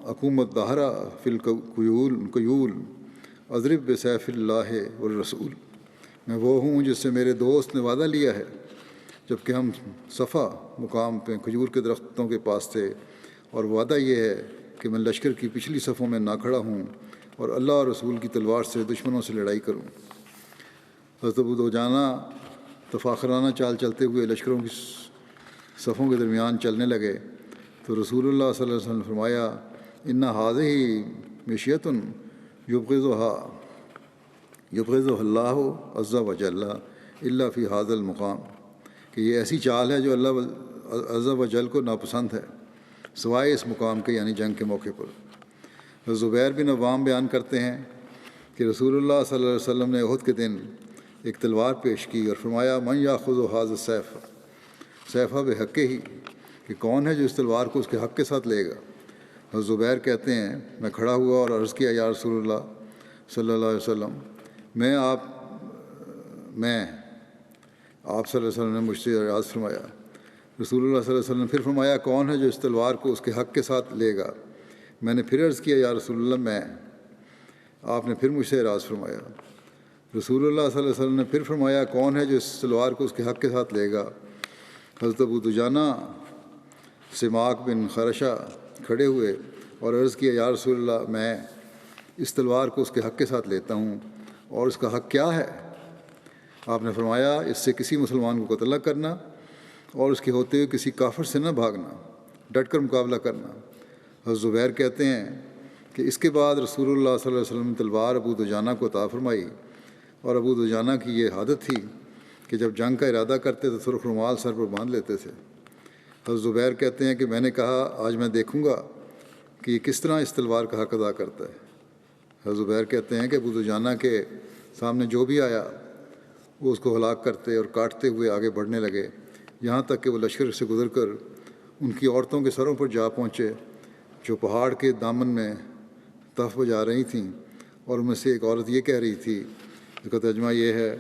اقوم الدہر فی القیول اضرب بسیف اللہ والرسول۔ میں وہ ہوں جس سے میرے دوست نے وعدہ لیا ہے جب کہ ہم صفا مقام پہ کھجور کے درختوں کے پاس تھے، اور وعدہ یہ ہے کہ میں لشکر کی پچھلی صفوں میں نہ کھڑا ہوں اور اللہ اور رسول کی تلوار سے دشمنوں سے لڑائی کروں۔ حضرت ابو دجانہ تفاخرانہ چال چلتے ہوئے لشکروں کی صفوں کے درمیان چلنے لگے تو رسول اللہ صلی اللہ علیہ وسلم نے فرمایا ان ہذہ مشیۃ یبغضها اللہ عز وجل الا فی ھذا المقام، کہ یہ ایسی چال ہے جو اللہ عز وجل کو ناپسند ہے سوائے اس مقام کے، یعنی جنگ کے موقع پر۔ حضرت زبیر بن عوام بیان کرتے ہیں کہ رسول اللہ صلی اللہ علیہ وسلم نے احد کے دن ایک تلوار پیش کی اور فرمایا من یاخذ ھذا السیف سیفہ بحق ہی، کہ کون ہے جو اس تلوار کو اس کے حق کے ساتھ لے گا۔ حضرت زبیر کہتے ہیں میں کھڑا ہوا اور عرض کیا یا رسول اللہ صلی اللہ علیہ وسلم آپ صلی اللہ علیہ وسلم نے مجھ سے اعراض فرمایا۔ رسول اللہ صلی اللہ علیہ وسلم نے پھر فرمایا کون ہے جو اس تلوار کو اس کے حق کے ساتھ لے گا؟ میں نے پھر عرض کیا یا رسول اللہ میں۔ آپ نے پھر مجھ سے اعراض فرمایا۔ رسول اللہ صلی اللہ علیہ وسلم نے پھر فرمایا کون ہے جو اس تلوار کو اس کے حق کے ساتھ لے گا؟ حضرت ابو دجانہ سماک بن خرشہ کھڑے ہوئے اور عرض کیا یا رسول اللہ میں اس تلوار کو اس کے حق کے ساتھ لیتا ہوں، اور اس کا حق کیا ہے؟ آپ نے فرمایا اس سے کسی مسلمان کو قتل نہ کرنا اور اس کے ہوتے ہوئے کسی کافر سے نہ بھاگنا، ڈٹ کر مقابلہ کرنا۔ حضرت زبیر کہتے ہیں کہ اس کے بعد رسول اللہ صلی اللہ علیہ وسلم نے تلوار ابو دجانہ کو عطا فرمائی، اور ابو دجانہ کی یہ عادت تھی کہ جب جنگ کا ارادہ کرتے تو سرخ رومال سر پر باندھ لیتے تھے۔ حضرت زبیر کہتے ہیں کہ میں نے کہا آج میں دیکھوں گا کہ یہ کس طرح اس تلوار کا حق ادا کرتا ہے۔ حضرت زبیر کہتے ہیں کہ ابو دجانہ کے سامنے جو بھی آیا وہ اس کو ہلاک کرتے اور کاٹتے ہوئے آگے بڑھنے لگے، یہاں تک کہ وہ لشکر سے گزر کر ان کی عورتوں کے سروں پر جا پہنچے جو پہاڑ کے دامن میں تف بجا رہی تھیں، اور ان میں سے ایک عورت یہ کہہ رہی تھی، اس کا ترجمہ یہ ہے،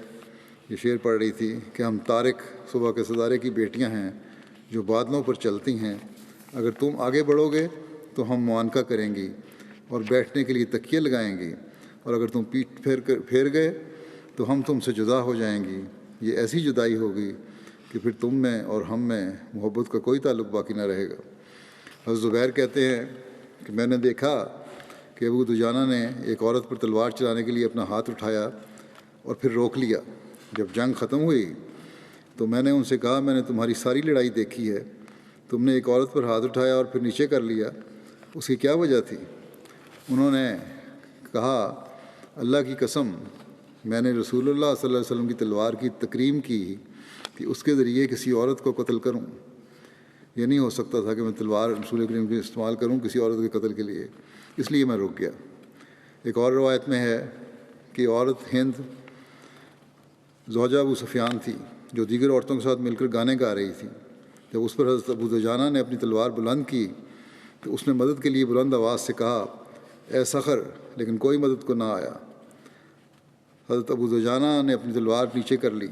یہ شعر پڑھ رہی تھی کہ ہم طارق صبح کے ستارے کی بیٹیاں ہیں جو بادلوں پر چلتی ہیں، اگر تم آگے بڑھو گے تو ہم معانقہ کریں گی اور بیٹھنے کے لیے تکیے لگائیں گی، اور اگر تم پیٹھ پھیر گئے تو ہم تم سے جدا ہو جائیں گی۔ یہ ایسی جدائی ہوگی کہ پھر تم میں اور ہم میں محبت کا کوئی تعلق باقی نہ رہے گا۔ حضرت زبیر کہتے ہیں کہ میں نے دیکھا کہ ابو دجانہ نے ایک عورت پر تلوار چلانے کے لیے اپنا ہاتھ اٹھایا اور پھر روک لیا۔ جب جنگ ختم ہوئی تو میں نے ان سے کہا میں نے تمہاری ساری لڑائی دیکھی ہے، تم نے ایک عورت پر ہاتھ اٹھایا اور پھر نیچے کر لیا، اس کی کیا وجہ تھی؟ انہوں نے کہا اللہ کی قسم میں نے رسول اللہ صلی اللہ علیہ وسلم کی تلوار کی تکریم کی کہ اس کے ذریعے کسی عورت کو قتل کروں۔ یہ نہیں ہو سکتا تھا کہ میں تلوار رسول کریم کی استعمال کروں کسی عورت کے قتل کے لیے، اس لیے میں رک گیا۔ ایک اور روایت میں ہے کہ عورت ہند زوجہ ابو سفیان تھی جو دیگر عورتوں کے ساتھ مل کر گانے گا رہی تھی۔ جب اس پر حضرت ابو دجانہ نے اپنی تلوار بلند کی تو اس نے مدد کے لیے بلند آواز سے کہا اے صخر، لیکن کوئی مدد کو نہ آیا۔ حضرت ابو دجانہ نے اپنی تلوار نیچے کر لی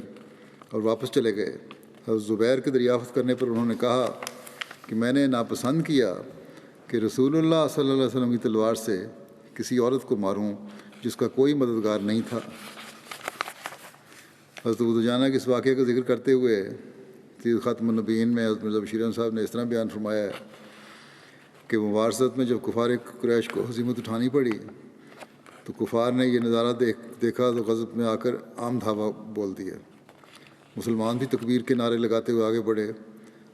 اور واپس چلے گئے۔ حضرت زبیر کے دریافت کرنے پر انہوں نے کہا کہ میں نے ناپسند کیا کہ رسول اللہ صلی اللہ علیہ وسلم کی تلوار سے کسی عورت کو ماروں جس کا کوئی مددگار نہیں تھا۔ حضرت ابو دجانہ کے اس واقعے کا ذکر کرتے ہوئے سید خاتم النبیین میں حضرت مرزا بشیر احمد صاحب نے اس طرح بیان فرمایا ہے کہ مبارزت میں جب کفار قریش کو ہزیمت اٹھانی پڑی تو کفار نے یہ نظارہ دیکھا تو غضب میں آ کر عام دھاوا بول دیا۔ مسلمان بھی تکبیر کے نعرے لگاتے ہوئے آگے بڑھے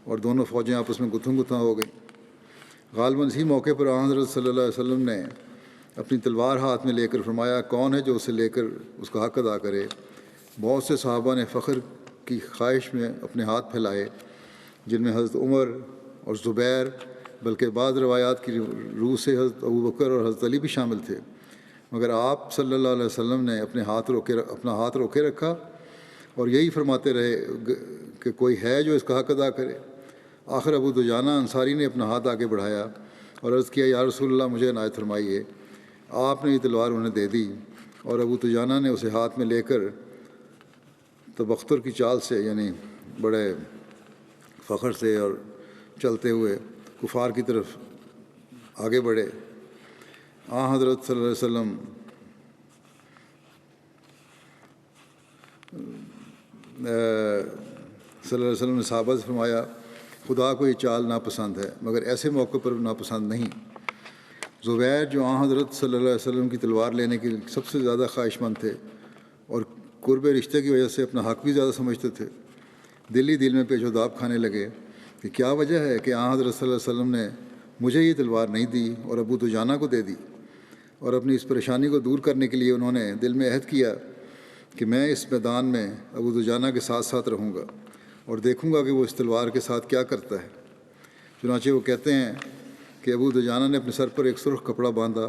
اور دونوں فوجیں آپس میں گتھم گتھاں ہو گئیں۔ غالباً اسی موقع پر آن حضرت صلی اللہ علیہ وسلم نے اپنی تلوار ہاتھ میں لے کر فرمایا، کون ہے جو اسے لے کر اس کا حق ادا کرے؟ بہت سے صحابہ نے فخر کی خواہش میں اپنے ہاتھ پھیلائے، جن میں حضرت عمر اور زبیر، بلکہ بعض روایات کی روح سے حضرت ابوبکر اور حضرت علی بھی شامل تھے، مگر آپ صلی اللہ علیہ وسلم نے اپنا ہاتھ روکے رکھا اور یہی فرماتے رہے کہ کوئی ہے جو اس کا حق ادا کرے۔ آخر ابو دجانہ انصاری نے اپنا ہاتھ آگے بڑھایا اور عرض کیا، یا رسول اللہ مجھے عنایت فرمائیے۔ آپ نے یہ تلوار انہیں دے دی اور ابو دجانہ نے اسے ہاتھ میں لے کر تبختر کی چال سے، یعنی بڑے فخر سے اور چلتے ہوئے کفار کی طرف آگے بڑھے۔ حضرت صلی اللہ علیہ وسلم نے صحابہ سے فرمایا، خدا کو یہ چال ناپسند ہے، مگر ایسے موقع پر ناپسند نہیں۔ زبیر جو حضرت صلی اللہ علیہ وسلم کی تلوار لینے کے سب سے زیادہ خواہش مند تھے اور قرب رشتے کی وجہ سے اپنا حق بھی زیادہ سمجھتے تھے، دل ہی دل میں پیچ و داب کھانے لگے کہ کیا وجہ ہے کہ حضرت صلی اللہ علیہ وسلم نے مجھے یہ تلوار نہیں دی اور ابو دجانہ کو دے دی۔ اور اپنی اس پریشانی کو دور کرنے کے لیے انہوں نے دل میں عہد کیا کہ میں اس میدان میں ابو دجانہ کے ساتھ ساتھ رہوں گا اور دیکھوں گا کہ وہ اس تلوار کے ساتھ کیا کرتا ہے۔ چنانچہ وہ کہتے ہیں کہ ابو دجانہ نے اپنے سر پر ایک سرخ کپڑا باندھا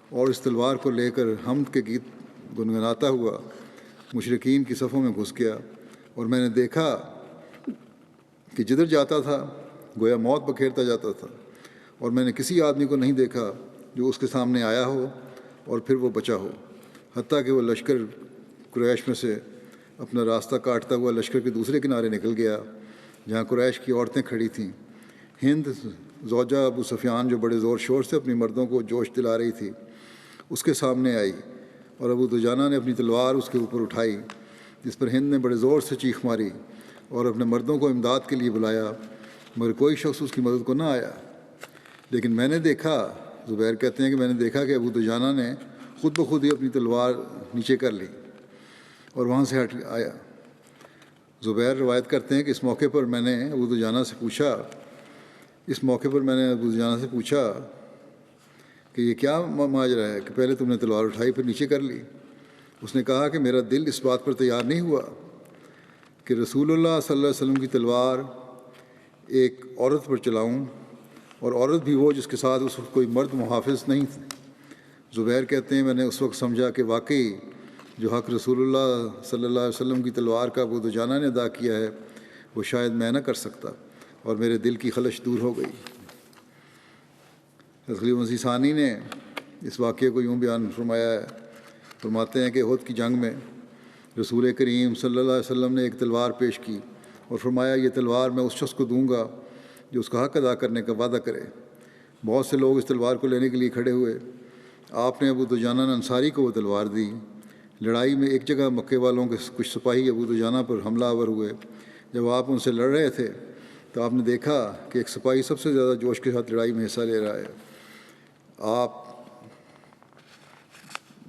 اور اس تلوار کو لے کر حمد کے گیت گنگناتا ہوا مشرکین کی صفوں میں گھس گیا، اور میں نے دیکھا کہ جدھر جاتا تھا گویا موت بکھیرتا جاتا تھا، اور میں نے کسی آدمی کو نہیں دیکھا جو اس کے سامنے آیا ہو اور پھر وہ بچا ہو، حتیٰ کہ وہ لشکر قریش میں سے اپنا راستہ کاٹتا ہوا لشکر کے دوسرے کنارے نکل گیا جہاں قریش کی عورتیں کھڑی تھیں۔ ہند زوجہ ابو سفیان جو بڑے زور شور سے اپنی مردوں کو جوش دلا رہی تھی، اس کے سامنے آئی اور ابو دجانہ نے اپنی تلوار اس کے اوپر اٹھائی، جس پر ہند نے بڑے زور سے چیخ ماری اور اپنے مردوں کو امداد کے لیے بلایا، مگر کوئی شخص اس کی مدد کو نہ آیا۔ لیکن میں نے دیکھا، زبیر کہتے ہیں کہ میں نے دیکھا کہ ابو دجانہ نے خود بخود ہی اپنی تلوار نیچے کر لی اور وہاں سے ہٹ آیا۔ زبیر روایت کرتے ہیں کہ اس موقع پر میں نے ابو دجانہ سے پوچھا کہ یہ کیا ماجرا ہے کہ پہلے تم نے تلوار اٹھائی پھر نیچے کر لی؟ اس نے کہا کہ میرا دل اس بات پر تیار نہیں ہوا کہ رسول اللہ صلی اللہ علیہ وسلم کی تلوار ایک عورت پر چلاؤں، اور عورت بھی وہ جس کے ساتھ اس وقت کوئی مرد محافظ نہیں تھا۔ زبیر کہتے ہیں میں نے اس وقت سمجھا کہ واقعی جو حق رسول اللہ صلی اللہ علیہ وسلم کی تلوار کا ابو دجانہ نے ادا کیا ہے وہ شاید میں نہ کر سکتا، اور میرے دل کی خلش دور ہو گئی۔ خلیفہ مسیح ثانی نے اس واقعے کو یوں بیان فرمایا ہے، فرماتے ہیں کہ احد کی جنگ میں رسول کریم صلی اللہ علیہ وسلم نے ایک تلوار پیش کی اور فرمایا یہ تلوار میں اس شخص کو دوں گا جو اس کا حق ادا کرنے کا وعدہ کرے۔ بہت سے لوگ اس تلوار کو لینے کے لیے کھڑے ہوئے۔ آپ نے ابو دجانہ انصاری کو وہ تلوار دی۔ لڑائی میں ایک جگہ مکے والوں کے کچھ سپاہی ابو دجانہ پر حملہ آور ہوئے۔ جب آپ ان سے لڑ رہے تھے تو آپ نے دیکھا کہ ایک سپاہی سب سے زیادہ جوش کے ساتھ لڑائی میں حصہ لے رہا ہے۔ آپ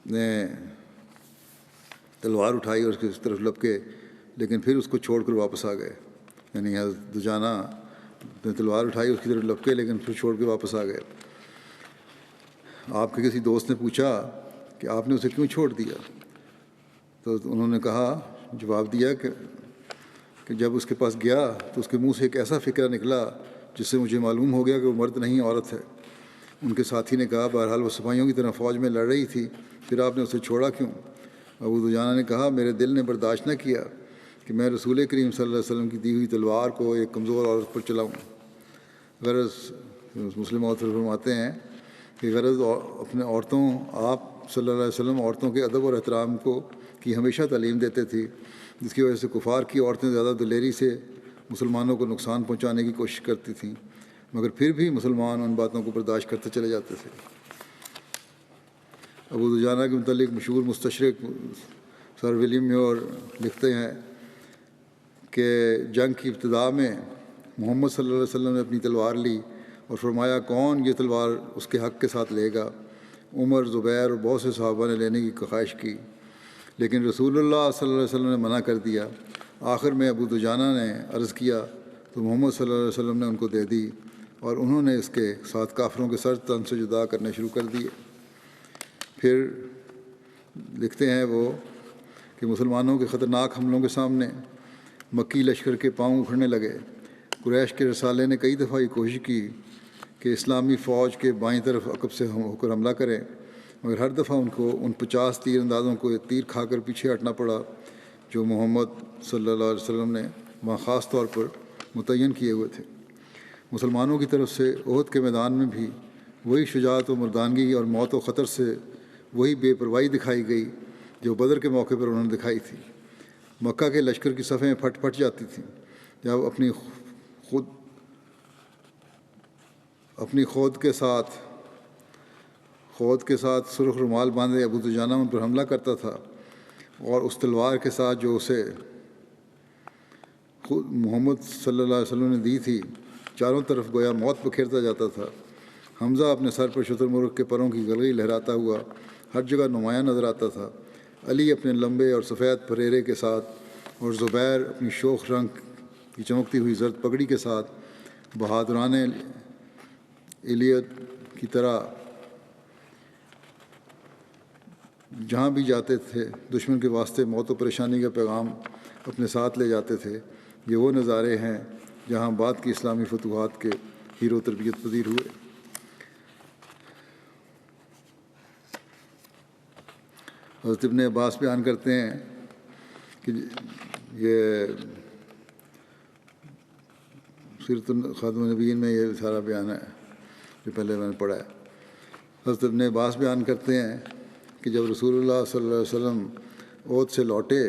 نے تلوار اٹھائی اور اس کی طرف لپکے، لیکن پھر اس کو چھوڑ کر واپس آ گئے، یعنی حضرت دجانہ نے تلوار اٹھائی اس کی طرف لپکے لیکن پھر چھوڑ کے واپس آ گئے۔ آپ کے کسی دوست نے پوچھا کہ آپ نے اسے کیوں چھوڑ دیا؟ تو انہوں نے جواب دیا کہ جب اس کے پاس گیا تو اس کے منہ سے ایک ایسا فکرہ نکلا جس سے مجھے معلوم ہو گیا کہ وہ مرد نہیں عورت ہے۔ ان کے ساتھی نے کہا بہرحال وہ سپاہیوں کی طرح فوج میں لڑ رہی تھی، پھر آپ نے اسے چھوڑا کیوں؟ ابو دجانہ نے کہا میرے دل نے برداشت نہ کیا کہ میں رسول کریم صلی اللہ علیہ وسلم کی دی ہوئی تلوار کو ایک کمزور عورت پر چلاؤں۔ غرض مسلم عورت فرماتے ہیں کہ غرض اپنے آپ صلی اللہ علیہ وسلم عورتوں کے ادب اور احترام کی ہمیشہ تعلیم دیتے تھے، جس کی وجہ سے کفار کی عورتیں زیادہ دلیری سے مسلمانوں کو نقصان پہنچانے کی کوشش کرتی تھیں، مگر پھر بھی مسلمان ان باتوں کو برداشت کرتے چلے جاتے تھے۔ ابو دجانہ کے متعلق مشہور مستشرق سر ولیم میور لکھتے ہیں کہ جنگ کی ابتدا میں محمد صلی اللہ علیہ وسلم نے اپنی تلوار لی اور فرمایا کون یہ تلوار اس کے حق کے ساتھ لے گا؟ عمر، زبیر اور بہت سے صحابہ نے لینے کی خواہش کی، لیکن رسول اللہ صلی اللہ علیہ وسلم نے منع کر دیا۔ آخر میں ابو دجانہ نے عرض کیا تو محمد صلی اللہ علیہ وسلم نے ان کو دے دی، اور انہوں نے اس کے ساتھ کافروں کے سر تن سے جدا کرنے شروع کر دیے۔ پھر لکھتے ہیں وہ کہ مسلمانوں کے خطرناک حملوں کے سامنے مکی لشکر کے پاؤں اکھڑنے لگے۔ قریش کے رسالے نے کئی دفعہ یہ کوشش کی کہ اسلامی فوج کے بائیں طرف عقب سے ہو کر حملہ کریں، مگر ہر دفعہ ان 50 تیر اندازوں کو تیر کھا کر پیچھے ہٹنا پڑا جو محمد صلی اللہ علیہ وسلم نے وہاں خاص طور پر متعین کیے ہوئے تھے۔ مسلمانوں کی طرف سے احد کے میدان میں بھی وہی شجاعت و مردانگی اور موت و خطر سے وہی بے پرواہی دکھائی گئی جو بدر کے موقع پر انہوں نے دکھائی تھی۔ مکہ کے لشکر کی صفیں پھٹ جاتی تھیں جب اپنی خود کے ساتھ سرخ رومال باندھے ابو دجانہ ان پر حملہ کرتا تھا، اور اس تلوار کے ساتھ جو اسے خود محمد صلی اللہ علیہ وسلم نے دی تھی چاروں طرف گویا موت بکھیرتا جاتا تھا۔ حمزہ اپنے سر پر شتر مرغ کے پروں کی گلگی لہراتا ہوا ہر جگہ نمایاں نظر آتا تھا۔ علی اپنے لمبے اور سفید پریرے کے ساتھ، اور زبیر اپنی شوخ رنگ کی چمکتی ہوئی زرد پگڑی کے ساتھ بہادران ایلیت کی طرح جہاں بھی جاتے تھے دشمن کے واسطے موت و پریشانی کا پیغام اپنے ساتھ لے جاتے تھے۔ یہ وہ نظارے ہیں جہاں بعد کی اسلامی فتوحات کے ہیرو تربیت پذیر ہوئے۔ حضرت ابن عباس بیان کرتے ہیں کہ یہ سیرت خاتم النبیین میں یہ سارا بیان ہے جو پہلے میں نے پڑھا ہے۔ حضرت ابن عباس بیان کرتے ہیں کہ جب رسول اللہ صلی اللہ علیہ وسلم احد سے لوٹے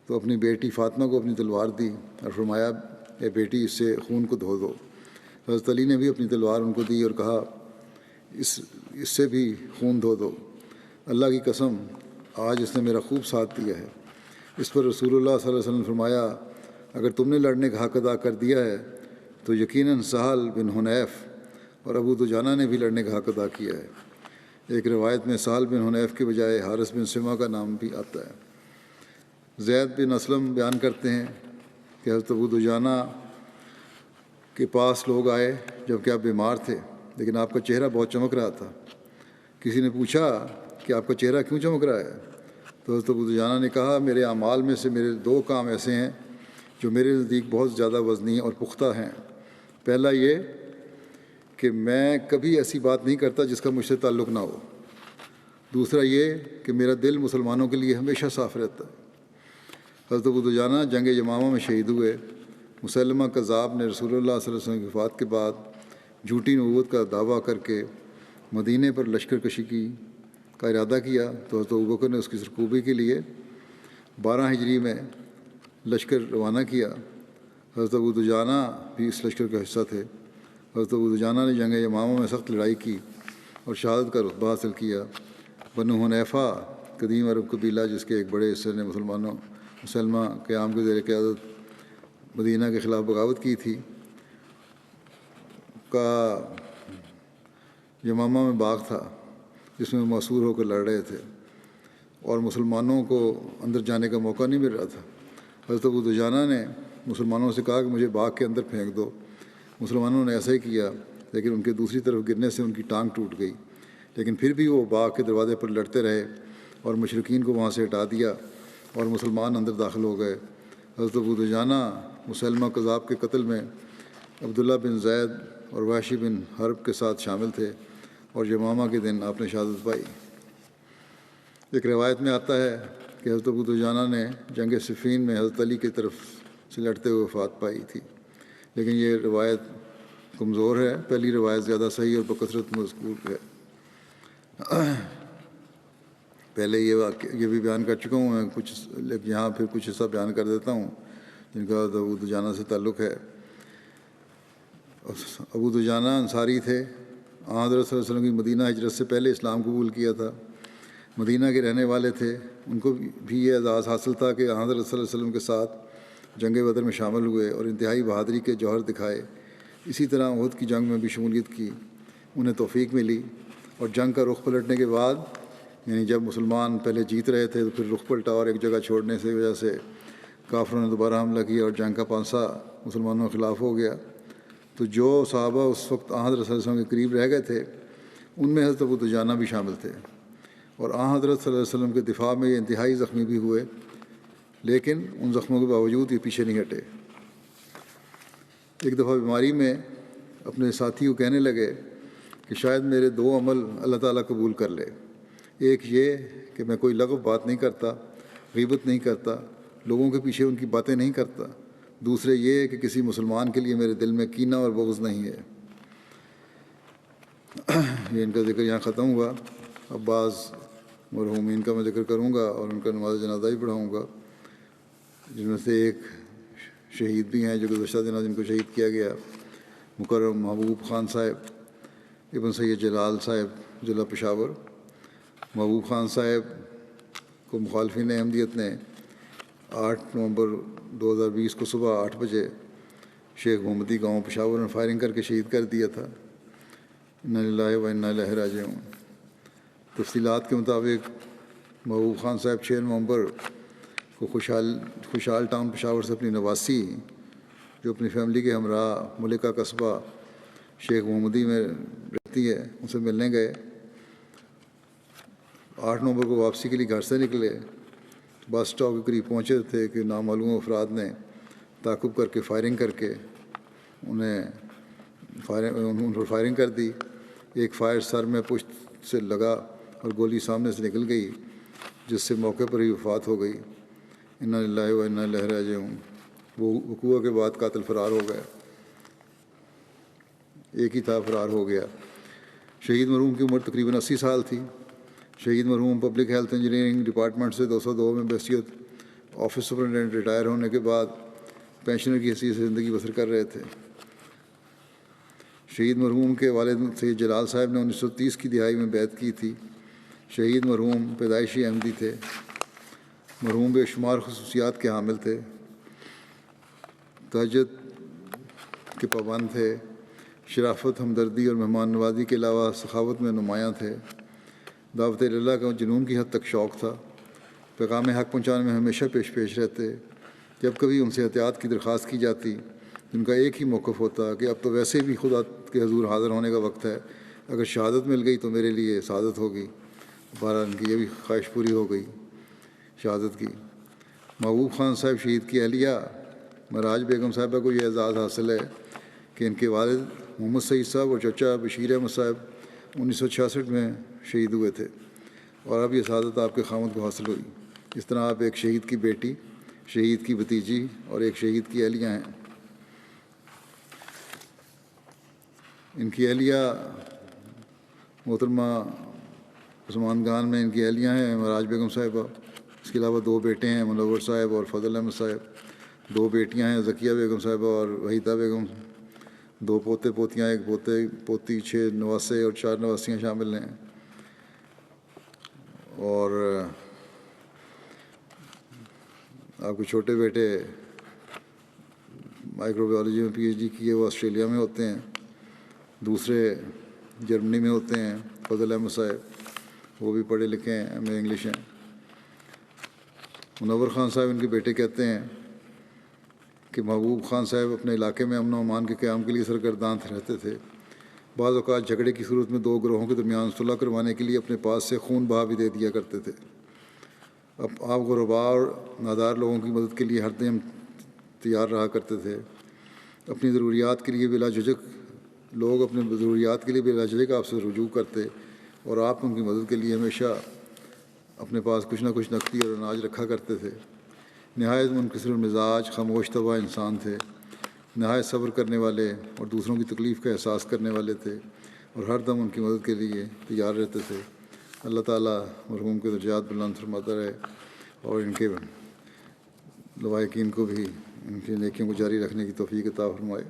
تو اپنی بیٹی فاطمہ کو اپنی تلوار دی اور فرمایا، اے بیٹی اس سے خون کو دھو دو۔ حضرت علی نے بھی اپنی تلوار ان کو دی اور کہا، اس سے بھی خون دھو دو۔ اللہ کی قسم، آج اس نے میرا خوب ساتھ دیا ہے۔ اس پر رسول اللہ صلی اللہ علیہ وسلم نے فرمایا، اگر تم نے لڑنے کا حق ادا کر دیا ہے تو یقیناً سہل بن حنیف اور ابو دجانہ نے بھی لڑنے کا حق ادا کیا ہے۔ ایک روایت میں سہل بن حنیف کے بجائے حارث بن سما کا نام بھی آتا ہے۔ زید بن اسلم بیان کرتے ہیں کہ حضرت ابو دجانہ کے پاس لوگ آئے جب کہ آپ بیمار تھے، لیکن آپ کا چہرہ بہت چمک رہا تھا۔ کسی نے پوچھا کہ آپ کا چہرہ کیوں چمک رہا ہے؟ تو حضرت ابو دجانہ نے کہا، میرے اعمال میں سے میرے 2 کام ایسے ہیں جو میرے نزدیک بہت زیادہ وزنی اور پختہ ہیں۔ پہلا یہ کہ میں کبھی ایسی بات نہیں کرتا جس کا مجھ سے تعلق نہ ہو۔ دوسرا یہ کہ میرا دل مسلمانوں کے لیے ہمیشہ صاف رہتا ہے۔ حضرت ابو دجانہ جنگ یمامہ میں شہید ہوئے۔ مسلمہ کذاب نے رسول اللہ صلی اللہ علیہ وسلم کی وفات کے بعد جھوٹی نبوت کا دعویٰ کر کے مدینے پر لشکر کشی کا ارادہ کیا، تو حضرت ابوبکر نے اس کی سرکوبی کے لیے 12 ہجری میں لشکر روانہ کیا۔ حضرت ابو دجانہ بھی اس لشکر کا حصہ تھے۔ حضرت ابو دجانہ نے جنگ یمامہ میں سخت لڑائی کی اور شہادت کا رتبہ حاصل کیا۔ بنو حنیفہ قدیم عرب قبیلہ جس کے ایک بڑے حصے نے مسلمہ قیام کے زیر قیادت مدینہ کے خلاف بغاوت کی تھی، کا یمامہ میں باغ تھا جس میں محصور ہو کر لڑ رہے تھے، اور مسلمانوں کو اندر جانے کا موقع نہیں مل رہا تھا۔ حضرت ابو دجانہ نے مسلمانوں سے کہا کہ مجھے باغ کے اندر پھینک دو۔ مسلمانوں نے ایسا ہی کیا، لیکن ان کے دوسری طرف گرنے سے ان کی ٹانگ ٹوٹ گئی، لیکن پھر بھی وہ باغ کے دروازے پر لڑتے رہے اور مشرکین کو وہاں سے ہٹا دیا اور مسلمان اندر داخل ہو گئے۔ حضرت ابو دجانہ مسلمہ کذاب کے قتل میں عبداللہ بن زید اور وحشی بن حرب کے ساتھ شامل تھے، اور یمامہ کے دن آپ نے شہادت پائی۔ ایک روایت میں آتا ہے کہ حضرت ابو دجانہ نے جنگ صفین میں حضرت علی کی طرف سے لڑتے ہوئے وفات پائی تھی، لیکن یہ روایت کمزور ہے۔ پہلی روایت زیادہ صحیح اور بکثرت مذکور ہے۔ پہلے یہ بھی بیان کر چکا ہوں میں کچھ، لیکن یہاں پھر کچھ حصہ بیان کر دیتا ہوں جن کا ابو دجانہ سے تعلق ہے۔ ابو دجانہ انصاری تھے۔ حضرت صلی اللہ علیہ وسلم کی مدینہ ہجرت سے پہلے اسلام قبول کیا تھا۔ مدینہ کے رہنے والے تھے۔ ان کو بھی یہ اعزاز حاصل تھا کہ حضرت صلی اللہ علیہ وسلم کے ساتھ جنگ بدر میں شامل ہوئے اور انتہائی بہادری کے جوہر دکھائے۔ اسی طرح احد کی جنگ میں بھی شمولیت کی، انہیں توفیق ملی۔ اور جنگ کا رخ پلٹنے کے بعد، یعنی جب مسلمان پہلے جیت رہے تھے تو پھر رخ پلٹا اور ایک جگہ چھوڑنے سے وجہ سے کافروں نے دوبارہ حملہ کیا اور جنگ کا پانسا مسلمانوں کے خلاف ہو گیا، تو جو صحابہ اس وقت حضرت صلی اللہ علیہ وسلم کے قریب رہ گئے تھے ان میں حضرت ابو دجانہ بھی شامل تھے، اور حضرت صلی اللہ علیہ وسلم کے دفاع میں یہ انتہائی زخمی بھی ہوئے، لیکن ان زخموں کے باوجود یہ پیچھے نہیں ہٹے۔ ایک دفعہ بیماری میں اپنے ساتھی کو کہنے لگے کہ شاید میرے 2 عمل اللہ تعالیٰ قبول کر لے، ایک یہ کہ میں کوئی لغو بات نہیں کرتا، غیبت نہیں کرتا، لوگوں کے پیچھے ان کی باتیں نہیں کرتا، دوسرے یہ کہ کسی مسلمان کے لیے میرے دل میں کینہ اور بغض نہیں ہے۔ یہ ان کا ذکر یہاں ختم ہوا۔ اب بعض مرحومین کا میں ذکر کروں گا اور ان کا نماز جنازہ بھی پڑھاؤں گا، جن میں سے ایک شہید بھی ہیں جو گزشتہ دنوں جن کو شہید کیا گیا، مکرم محبوب خان صاحب ابن سید جلال صاحب ضلع پشاور۔ محبوب خان صاحب کو مخالفین احمدیت نے 8 نومبر 2020 کو صبح 8 بجے شیخ محمدی گاؤں پشاور میں فائرنگ کر کے شہید کر دیا تھا۔ انا للہ و انا الیہ راجعون۔ تفصیلات کے مطابق محبوب خان صاحب 6 نومبر کو خوشحال ٹاؤن پشاور سے اپنی نواسی جو اپنی فیملی کے ہمراہ ملکہ قصبہ شیخ محمدی میں رہتی ہے ان سے ملنے گئے۔ 8 نومبر کو واپسی کے لیے گھر سے نکلے، بس اسٹاپ کے قریب پہنچے تھے کہ نامعلوم افراد نے تعاقب کر کے فائرنگ کر کے ان پر فائرنگ کر دی۔ ایک فائر سر میں پشت سے لگا اور گولی سامنے سے نکل گئی، جس سے موقع پر ہی وفات ہو گئی۔ انا للہ و انا الیہ راجعون۔ وہ وقوع کے بعد قاتل فرار ہو گیا، ایک ہی تھا، فرار ہو گیا۔ شہید مرحوم کی عمر تقریباً 80 سال تھی۔ شہید مرحوم پبلک ہیلتھ انجینئرنگ ڈپارٹمنٹ سے 202 میں بحیثیت آفس سپرنٹینڈنٹ ریٹائر ہونے کے بعد پینشنر کی حیثیت سے زندگی بسر کر رہے تھے۔ شہید مرحوم کے والد سید جلال صاحب نے 1930 کی دہائی میں بیعت کی تھی۔ شہید مرحوم پیدائشی احمدی تھے۔ مرحوم بے شمار خصوصیات کے حامل تھے، تہجد کے پابند تھے، شرافت، ہمدردی اور مہمان نوازی کے علاوہ سخاوت میں نمایاں تھے۔ دعوت اللہ کا جنون کی حد تک شوق تھا۔ پیغام حق پہنچانے میں ہمیشہ پیش رہتے۔ جب کبھی ان سے احتیاط کی درخواست کی جاتی، ان کا ایک ہی موقف ہوتا کہ اب تو ویسے بھی خدا کے حضور حاضر ہونے کا وقت ہے، اگر شہادت مل گئی تو میرے لیے سعادت ہوگی۔ بہرحال ان کی یہ بھی خواہش پوری ہو گئی شہادت کی۔ محبوب خان صاحب شہید کی اہلیہ معراج بیگم صاحبہ کو یہ اعزاز حاصل ہے کہ ان کے والد محمد سعید صاحب اور چچا بشیر احمد صاحب 1966 میں شہید ہوئے تھے، اور اب یہ سعادت آپ کے خاوند کو حاصل ہوئی۔ اس طرح آپ ایک شہید کی بیٹی، شہید کی بھتیجی اور ایک شہید کی اہلیہ ہیں۔ ان کی اہلیہ محترمہ عثمان گان میں ان کی اہلیہ ہیں معراج بیگم صاحبہ۔ اس کے علاوہ 2 بیٹے ہیں، منور صاحب اور فضل احمد صاحب۔ 2 بیٹیاں ہیں، ذکیہ بیگم صاحبہ اور وحیدہ بیگم۔ 2 پوتے پوتیاں، 1 پوتی، 6 نواسے اور 4 نواسیاں شامل ہیں۔ اور آپ کے چھوٹے بیٹے مائکرو بایولوجی میں PhD کیے، وہ آسٹریلیا میں ہوتے ہیں، دوسرے جرمنی میں ہوتے ہیں، فضل احمد صاحب، وہ بھی پڑھے لکھے ہیں، ایم اے انگلش ہیں۔ منور خان صاحب ان کے بیٹے کہتے ہیں کہ محبوب خان صاحب اپنے علاقے میں امن و امان کے قیام کے لیے سرگرداں رہتے تھے۔ بعض اوقات جھگڑے کی صورت میں 2 گروہوں کے درمیان صلح کروانے کے لیے اپنے پاس سے خون بہا بھی دے دیا کرتے تھے۔ اب آپ غرباء اور نادار لوگوں کی مدد کے لیے ہر دم تیار رہا کرتے تھے۔ اپنی ضروریات کے لیے بلا جھجک آپ سے رجوع کرتے، اور آپ ان کی مدد کے لیے ہمیشہ اپنے پاس کچھ نہ کچھ نقدی اور اناج رکھا کرتے تھے۔ نہایت منکسر المزاج، خاموش طبع انسان تھے، نہایت صبر کرنے والے اور دوسروں کی تکلیف کا احساس کرنے والے تھے، اور ہر دم ان کی مدد کے لیے تیار رہتے تھے۔ اللہ تعالیٰ مرحوم کے درجات بلند فرماتا رہے، اور ان کے لوائقین کو بھی ان کی نیکیوں کو جاری رکھنے کی توفیق عطا فرمائے۔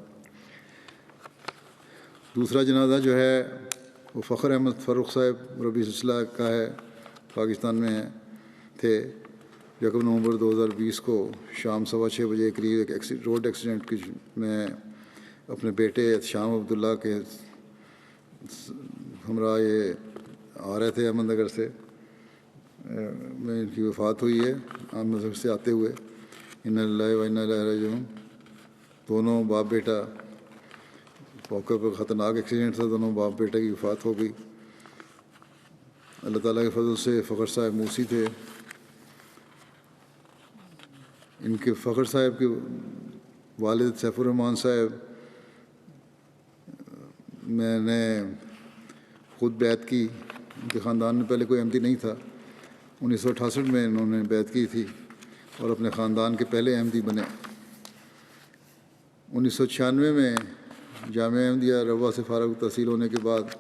دوسرا جنازہ جو ہے وہ فخر احمد فاروق صاحب ربیع سلسلہ کا ہے، پاکستان میں تھے۔ 1 نومبر 2020 کو شام 6:15 بجے قریب ایک روڈ ایکسیڈنٹ میں اپنے بیٹے احتشام عبداللہ کے ہمراہ یہ آ رہے تھے احمد نگر سے، میں ان کی وفات ہوئی ہے احمد نگر سے آتے ہوئے، انا للہ و انا الیہ راجعون۔ دونوں باپ بیٹا، موقع پر خطرناک ایکسیڈنٹ تھا، دونوں باپ بیٹا کی وفات ہو گئی۔ اللہ تعالیٰ کے فضل سے فخر صاحب موسی تھے۔ ان کے فخر صاحب کے والد سیف الرحمن صاحب، میں نے خود بیعت کی، ان کے خاندان میں پہلے کوئی احمدی نہیں تھا۔ 1968 میں انہوں نے بیعت کی تھی اور اپنے خاندان کے پہلے احمدی بنے۔ 1996 میں جامعہ احمدیہ روا سے فارغ تحصیل ہونے کے بعد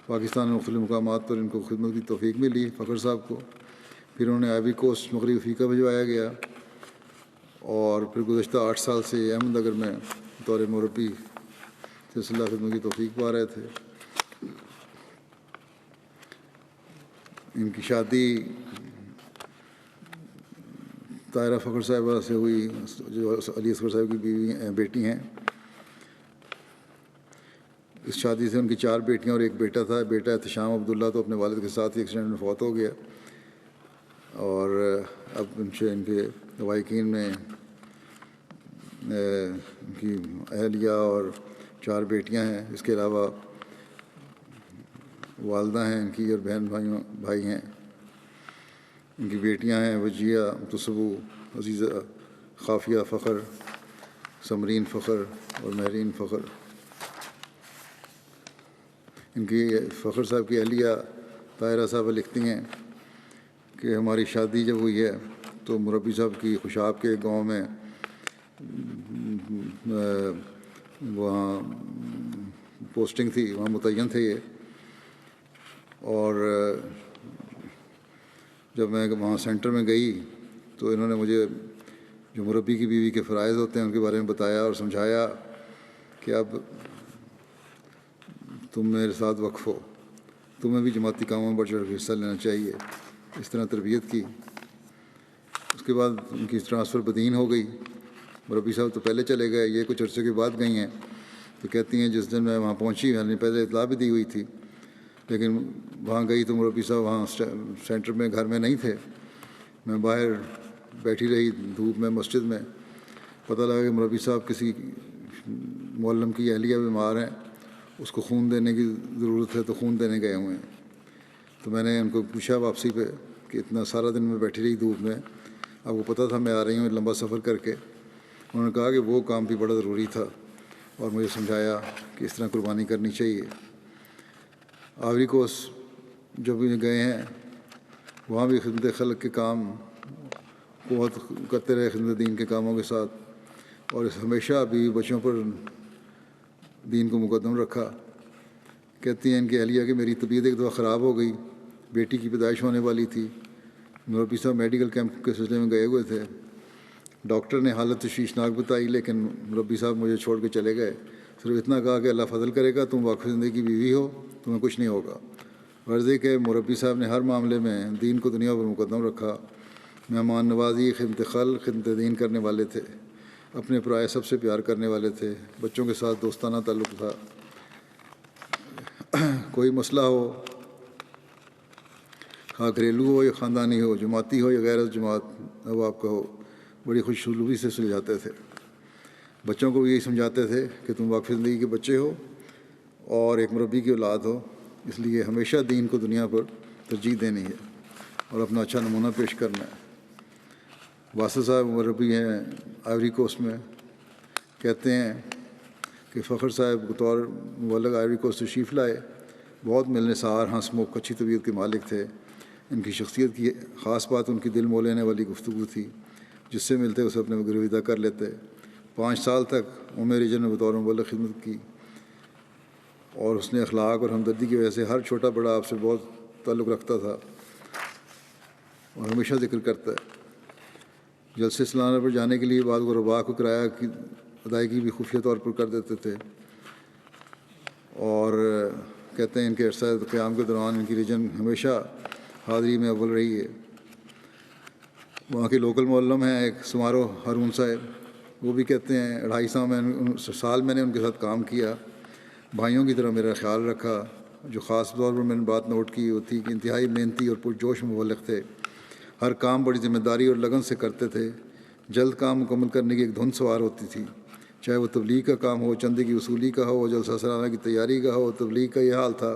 پاکستان میں مختلف مقامات پر ان کو خدمت کی توفیق ملی فخر صاحب کو۔ پھر انہیں آئیوری کوسٹ مغربی افریقہ بھجوایا گیا اور پھر گزشتہ 8 سال سے احمد نگر میں بطور مربی سلسلہ خدمت کی توفیق پا رہے تھے۔ ان کی شادی طاہرہ فخر صاحبہ سے ہوئی، جو علی اصغر صاحب کی بیٹی ہیں۔ اس شادی سے ان کی 4 بیٹیاں اور 1 بیٹا تھا۔ بیٹا احتشام عبداللہ تو اپنے والد کے ساتھ ہی ایکسیڈنٹ میں فوت ہو گیا، اور اب ان کے لواحقین میں ان کی اہلیہ اور 4 بیٹیاں ہیں۔ اس کے علاوہ والدہ ہیں ان کی اور بہن بھائی ہیں۔ ان کی بیٹیاں ہیں وجیہ، تصبو، عزیزہ، خافیہ فخر، سمرین فخر اور مہرین فخر۔ ان کی فخر صاحب کی اہلیہ طاہرہ صاحبہ لکھتی ہیں کہ ہماری شادی جب ہوئی ہے تو مربی صاحب کی خوشاب کے گاؤں میں وہاں پوسٹنگ تھی، وہاں متعین تھے یہ، اور جب میں وہاں سینٹر میں گئی تو انہوں نے مجھے جو مربی کی بیوی کے فرائض ہوتے ہیں ان کے بارے میں بتایا اور سمجھایا کہ اب تم میرے ساتھ وقف ہو، تمہیں بھی جماعتی کاموں میں بڑھ چڑھ کے حصہ لینا چاہیے۔ اس طرح تربیت کی۔ اس کے بعد ان کی ٹرانسفر بدین ہو گئی۔ مربی صاحب تو پہلے چلے گئے، یہ کچھ عرصے کے بعد گئی ہیں، تو کہتی ہیں جس دن میں وہاں پہنچی، میں نے پہلے اطلاع بھی دی ہوئی تھی، لیکن وہاں گئی تو مربی صاحب وہاں سینٹر میں گھر میں نہیں تھے۔ میں باہر بیٹھی رہی دھوپ میں مسجد میں، پتہ لگا کہ مربی صاحب کسی معلم کی اہلیہ بیمار ہیں، اس کو خون دینے کی ضرورت ہے تو خون دینے گئے ہوئے ہیں۔ تو میں نے ان کو پوچھا واپسی پہ کہ اتنا سارا دن میں بیٹھی رہی دھوپ میں، آپ کو پتہ تھا میں آ رہی ہوں لمبا سفر کر کے؟ انہوں نے کہا کہ وہ کام بھی بڑا ضروری تھا، اور مجھے سمجھایا کہ اس طرح قربانی کرنی چاہیے۔ آئیوری کوسٹ جب بھی گئے ہیں وہاں بھی خدمت خلق کے کام بہت کرتے رہے، خدمت دین کے کاموں کے ساتھ، اور ہمیشہ بھی بچوں پر دین کو مقدم رکھا۔ کہتی ہیں ان کی اہلیہ کہ میری طبیعت ایک دفعہ خراب ہو گئی، بیٹی کی پیدائش ہونے والی تھی، مربی صاحب میڈیکل کیمپ کے سلسلے میں گئے ہوئے تھے، ڈاکٹر نے حالت تشویشناک بتائی، لیکن مربی صاحب مجھے چھوڑ کے چلے گئے، صرف اتنا کہا کہ اللہ فضل کرے گا، تم واقف زندگی کی بیوی ہو، تمہیں کچھ نہیں ہوگا۔ غرض کہ مربی صاحب نے ہر معاملے میں دین کو دنیا پر مقدم رکھا، مہمان نوازی، خدمت خلق، خدمت دین کرنے والے تھے، اپنے پرائے سب سے پیار کرنے والے تھے، بچوں کے ساتھ دوستانہ تعلق تھا۔ کوئی مسئلہ ہو، خواہ گھریلو ہو یا خاندانی ہو، جماعتی ہو یا غیر جماعت احباب کا ہو، بڑی خوش اسلوبی سے سلجھاتے تھے۔ بچوں کو بھی یہی سمجھاتے تھے کہ تم واقف زندگی کے بچے ہو اور ایک مربی کی اولاد ہو، اس لیے ہمیشہ دین کو دنیا پر ترجیح دینی ہے اور اپنا اچھا نمونہ پیش کرنا ہے۔ واسط صاحب مربی ہیں آئیوری کوسٹ میں، کہتے ہیں کہ فخر صاحب بطور مبلغ آئیوری کوسٹ تشریف لائے، بہت ملنسار، ہنسمکھ، اچھی طبیعت کے مالک تھے۔ ان کی شخصیت کی خاص بات ان کی دل مو لینے والی گفتگو تھی، جس سے ملتے اسے اپنے گرویدہ کر لیتے۔ 5 سال تک عمر ریجن میں بطور مبلغ خدمت کی، اور اس نے اخلاق اور ہمدردی کی وجہ سے ہر چھوٹا بڑا آپ سے بہت تعلق رکھتا تھا اور ہمیشہ ذکر کرتا ہے۔ جلسے سالانہ پر جانے کے لیے بعض غرباء کو کرایہ کی ادائیگی بھی خفیہ طور پر کر دیتے تھے، اور کہتے ہیں ان کے عرصہ قیام کے دوران ان کی ریجن ہمیشہ حاضری میں اول رہی ہے۔ وہاں کے لوکل معلم ہیں ایک سمارو ہارون صاحب، وہ بھی کہتے ہیں 2.5 سال میں نے ان کے ساتھ کام کیا، بھائیوں کی طرح میرا خیال رکھا، جو خاص طور پر میں نے بات نوٹ کی وہ تھی کہ انتہائی محنتی اور پرجوش مبلغ تھے. ہر کام بڑی ذمہ داری اور لگن سے کرتے تھے. جلد کام مکمل کرنے کی ایک دھن سوار ہوتی تھی، چاہے وہ تبلیغ کا کام ہو، چندے کی وصولی کا ہو، جلسہ سالانہ کی تیاری کا ہو. تبلیغ کا یہ حال تھا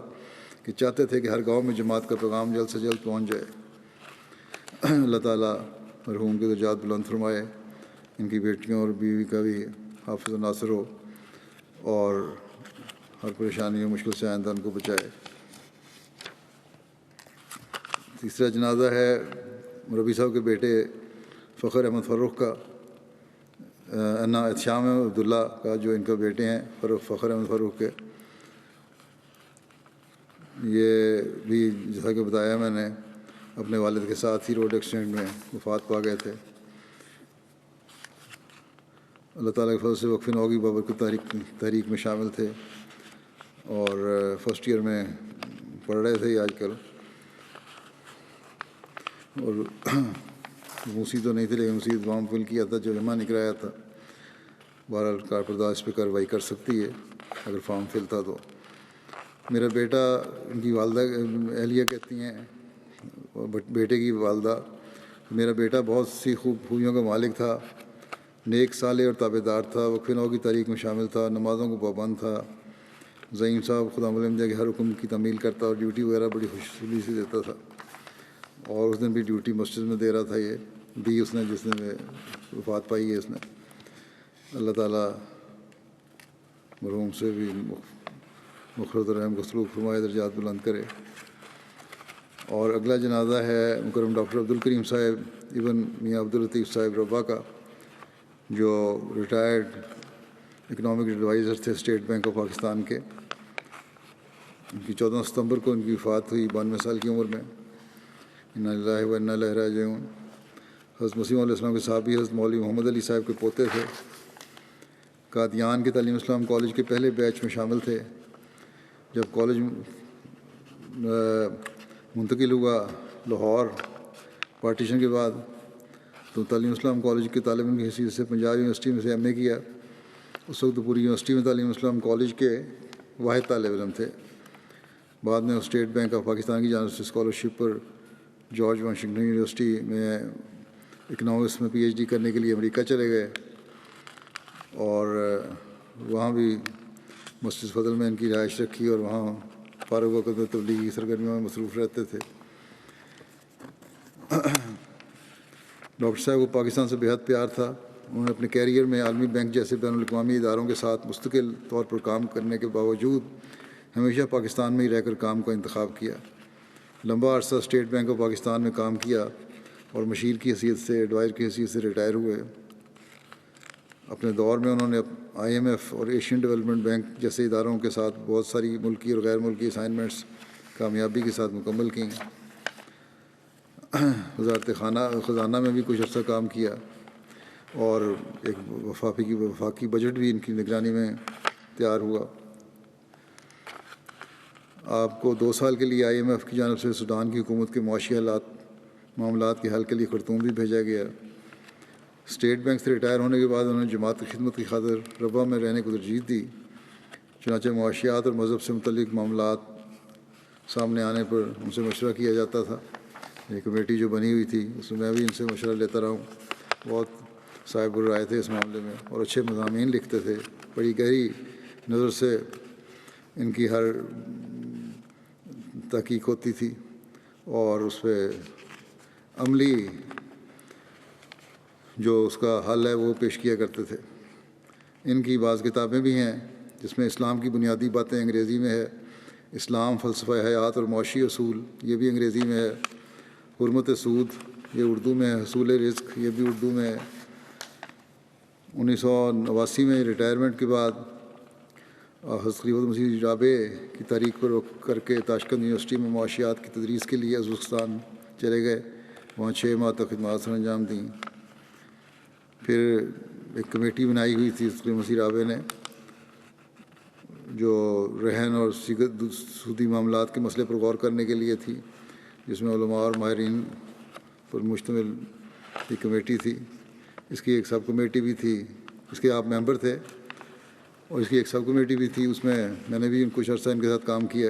کہ چاہتے تھے کہ ہر گاؤں میں جماعت کا پیغام جلد سے جلد پہنچ جائے. اللہ تعالیٰ مرحوم کے درجات بلند فرمائے، ان کی بیٹیوں اور بیوی کا بھی حافظ و ناصر ہو، اور ہر پریشانی اور مشکل سے آئندہ ان کو بچائے. تیسرا جنازہ ہے مربی صاحب کے بیٹے فخر احمد فروخ کا، انا احتشام عبداللہ کا، جو ان کا بیٹے ہیں فخر احمد فروخ کے. یہ بھی جیسا کہ بتایا میں نے اپنے والد کے ساتھ ہی روڈ ایکسیڈنٹ میں وفات پا گئے تھے. اللہ تعالیٰ کے فضل سے وقف نو کی بابرکت تحریک میں شامل تھے اور فرسٹ ایئر میں پڑھ رہے تھے آج کل، اور موسی تو نہیں تھے لیکن موسی وام فل کیا تھا جو جمع نہیں کرایا تھا. بہرحال کارپردار اس پہ کارروائی کر سکتی ہے اگر فارم فل تھا تو. میرا بیٹا، ان کی والدہ اہلیہ کہتی ہیں، بیٹے کی والدہ، میرا بیٹا بہت سی خوبیوں کا مالک تھا، نیک صالح اور تابع دار تھا، وقف نو کی تاریخ میں شامل تھا، نمازوں کو پابند تھا. زعیم صاحب خدا ملم کے ہر حکم کی تعمیل کرتا اور ڈیوٹی وغیرہ بڑی خوشحالی سے دیتا تھا، اور اس دن بھی ڈیوٹی مسجد میں دے رہا تھا. یہ دی اس نے جس نے وفات پائی ہے اس نے. اللہ تعالیٰ مرحوم سے بھی مغفرت الرحم کو سلوک فرمائے، درجات بلند کرے. اور اگلا جنازہ ہے مکرم ڈاکٹر عبدالکریم صاحب ابن میاں عبداللطیف صاحب ربا کا، جو ریٹائرڈ اکنامک ایڈوائزر تھے اسٹیٹ بینک آف پاکستان کے. ان کی 14 ستمبر کو ان کی وفات ہوئی 92 سال کی عمر میں. انا للہ و انا الیہ راجعون. حضرت مسیح علیہ السلام کے صحابی حضرت مولوی محمد علی صاحب کے پوتے تھے. قادیان کے تعلیم اسلام کالج کے پہلے بیچ میں شامل تھے. جب کالج منتقل ہوا لاہور پارٹیشن کے بعد تو تعلیم اسلام کالج کے طالب علم کی حیثیت سے پنجاب یونیورسٹی میں سے ایم اے کیا. اس وقت پوری یونیورسٹی میں تعلیم اسلام کالج کے واحد طالب علم تھے. بعد میں اسٹیٹ بینک آف پاکستان کی جانب سے اسکالرشپ پر جارج واشنگٹن یونیورسٹی میں اکنامکس میں پی ایچ ڈی کرنے کے لیے امریکہ چلے گئے، اور وہاں بھی مسجد فضل میں ان کی رہائش رکھی اور وہاں فارغ وقت میں تبلیغی سرگرمیوں میں مصروف رہتے تھے. ڈاکٹر صاحب کو پاکستان سے بےحد پیار تھا. انہوں نے اپنے کیریئر میں عالمی بینک جیسے بین الاقوامی اداروں کے ساتھ مستقل طور پر کام کرنے کے باوجود ہمیشہ پاکستان میں ہی رہ کر کام کا انتخاب کیا. لمبا عرصہ اسٹیٹ بینک آف پاکستان میں کام کیا اور مشیر کی حیثیت سے، ایڈوائزر کی حیثیت سے ریٹائر ہوئے. اپنے دور میں انہوں نے آئی ایم ایف اور ایشین ڈیولپمنٹ بینک جیسے اداروں کے ساتھ بہت ساری ملکی اور غیر ملکی اسائنمنٹس کامیابی کے ساتھ مکمل کیں. وزارت خزانہ میں بھی کچھ عرصہ کام کیا، اور ایک وفاقی بجٹ بھی ان کی نگرانی میں تیار ہوا. آپ کو 2 سال کے لیے آئی ایم ایف کی جانب سے سوڈان کی حکومت کے معاشی معاملات کے حل کے لیے خرطوم بھی بھیجا گیا. اسٹیٹ بینک سے ریٹائر ہونے کے بعد انہوں نے جماعت کی خدمت کی خاطر ربا میں رہنے کو ترجیح دی. چنانچہ معاشیات اور مذہب سے متعلق معاملات سامنے آنے پر ان سے مشورہ کیا جاتا تھا. یہ کمیٹی جو بنی ہوئی تھی اس میں بھی ان سے مشورہ لیتا رہا ہوں. بہت صاحب الرائے تھے اس معاملے میں اور اچھے مضامین لکھتے تھے. بڑی گہری نظر سے ان کی ہر تحقیق ہوتی تھی اور اس پہ عملی جو اس کا حل ہے وہ پیش کیا کرتے تھے. ان کی بعض کتابیں بھی ہیں جس میں اسلام کی بنیادی باتیں انگریزی میں ہے، اسلام فلسفہ حیات اور معاشی اصول یہ بھی انگریزی میں ہے، حرمت سود یہ اردو میں ہے، حصول رزق یہ بھی اردو میں ہے. 1989 میں ریٹائرمنٹ کے بعد حضرت خلیفۃ مسیح رابع کی تاریخ پر رخ کر کے تاشقند یونیورسٹی میں معاشیات کی تدریس کے لیے ازبکستان چلے گئے. وہاں 6 ماہ تک خدمات سر انجام دیں. پھر ایک کمیٹی بنائی ہوئی تھی حضرت خلیفۃ مسیح رابع نے جو رہن اور سودی معاملات کے مسئلے پر غور کرنے کے لیے تھی، جس میں علماء اور ماہرین پر مشتمل ایک کمیٹی تھی. اس کی ایک سب کمیٹی بھی تھی، اس کے آپ ممبر تھے، اور اس کی ایک سب کمیٹی بھی تھی. اس میں میں نے بھی کچھ عرصہ ان کے ساتھ کام کیا.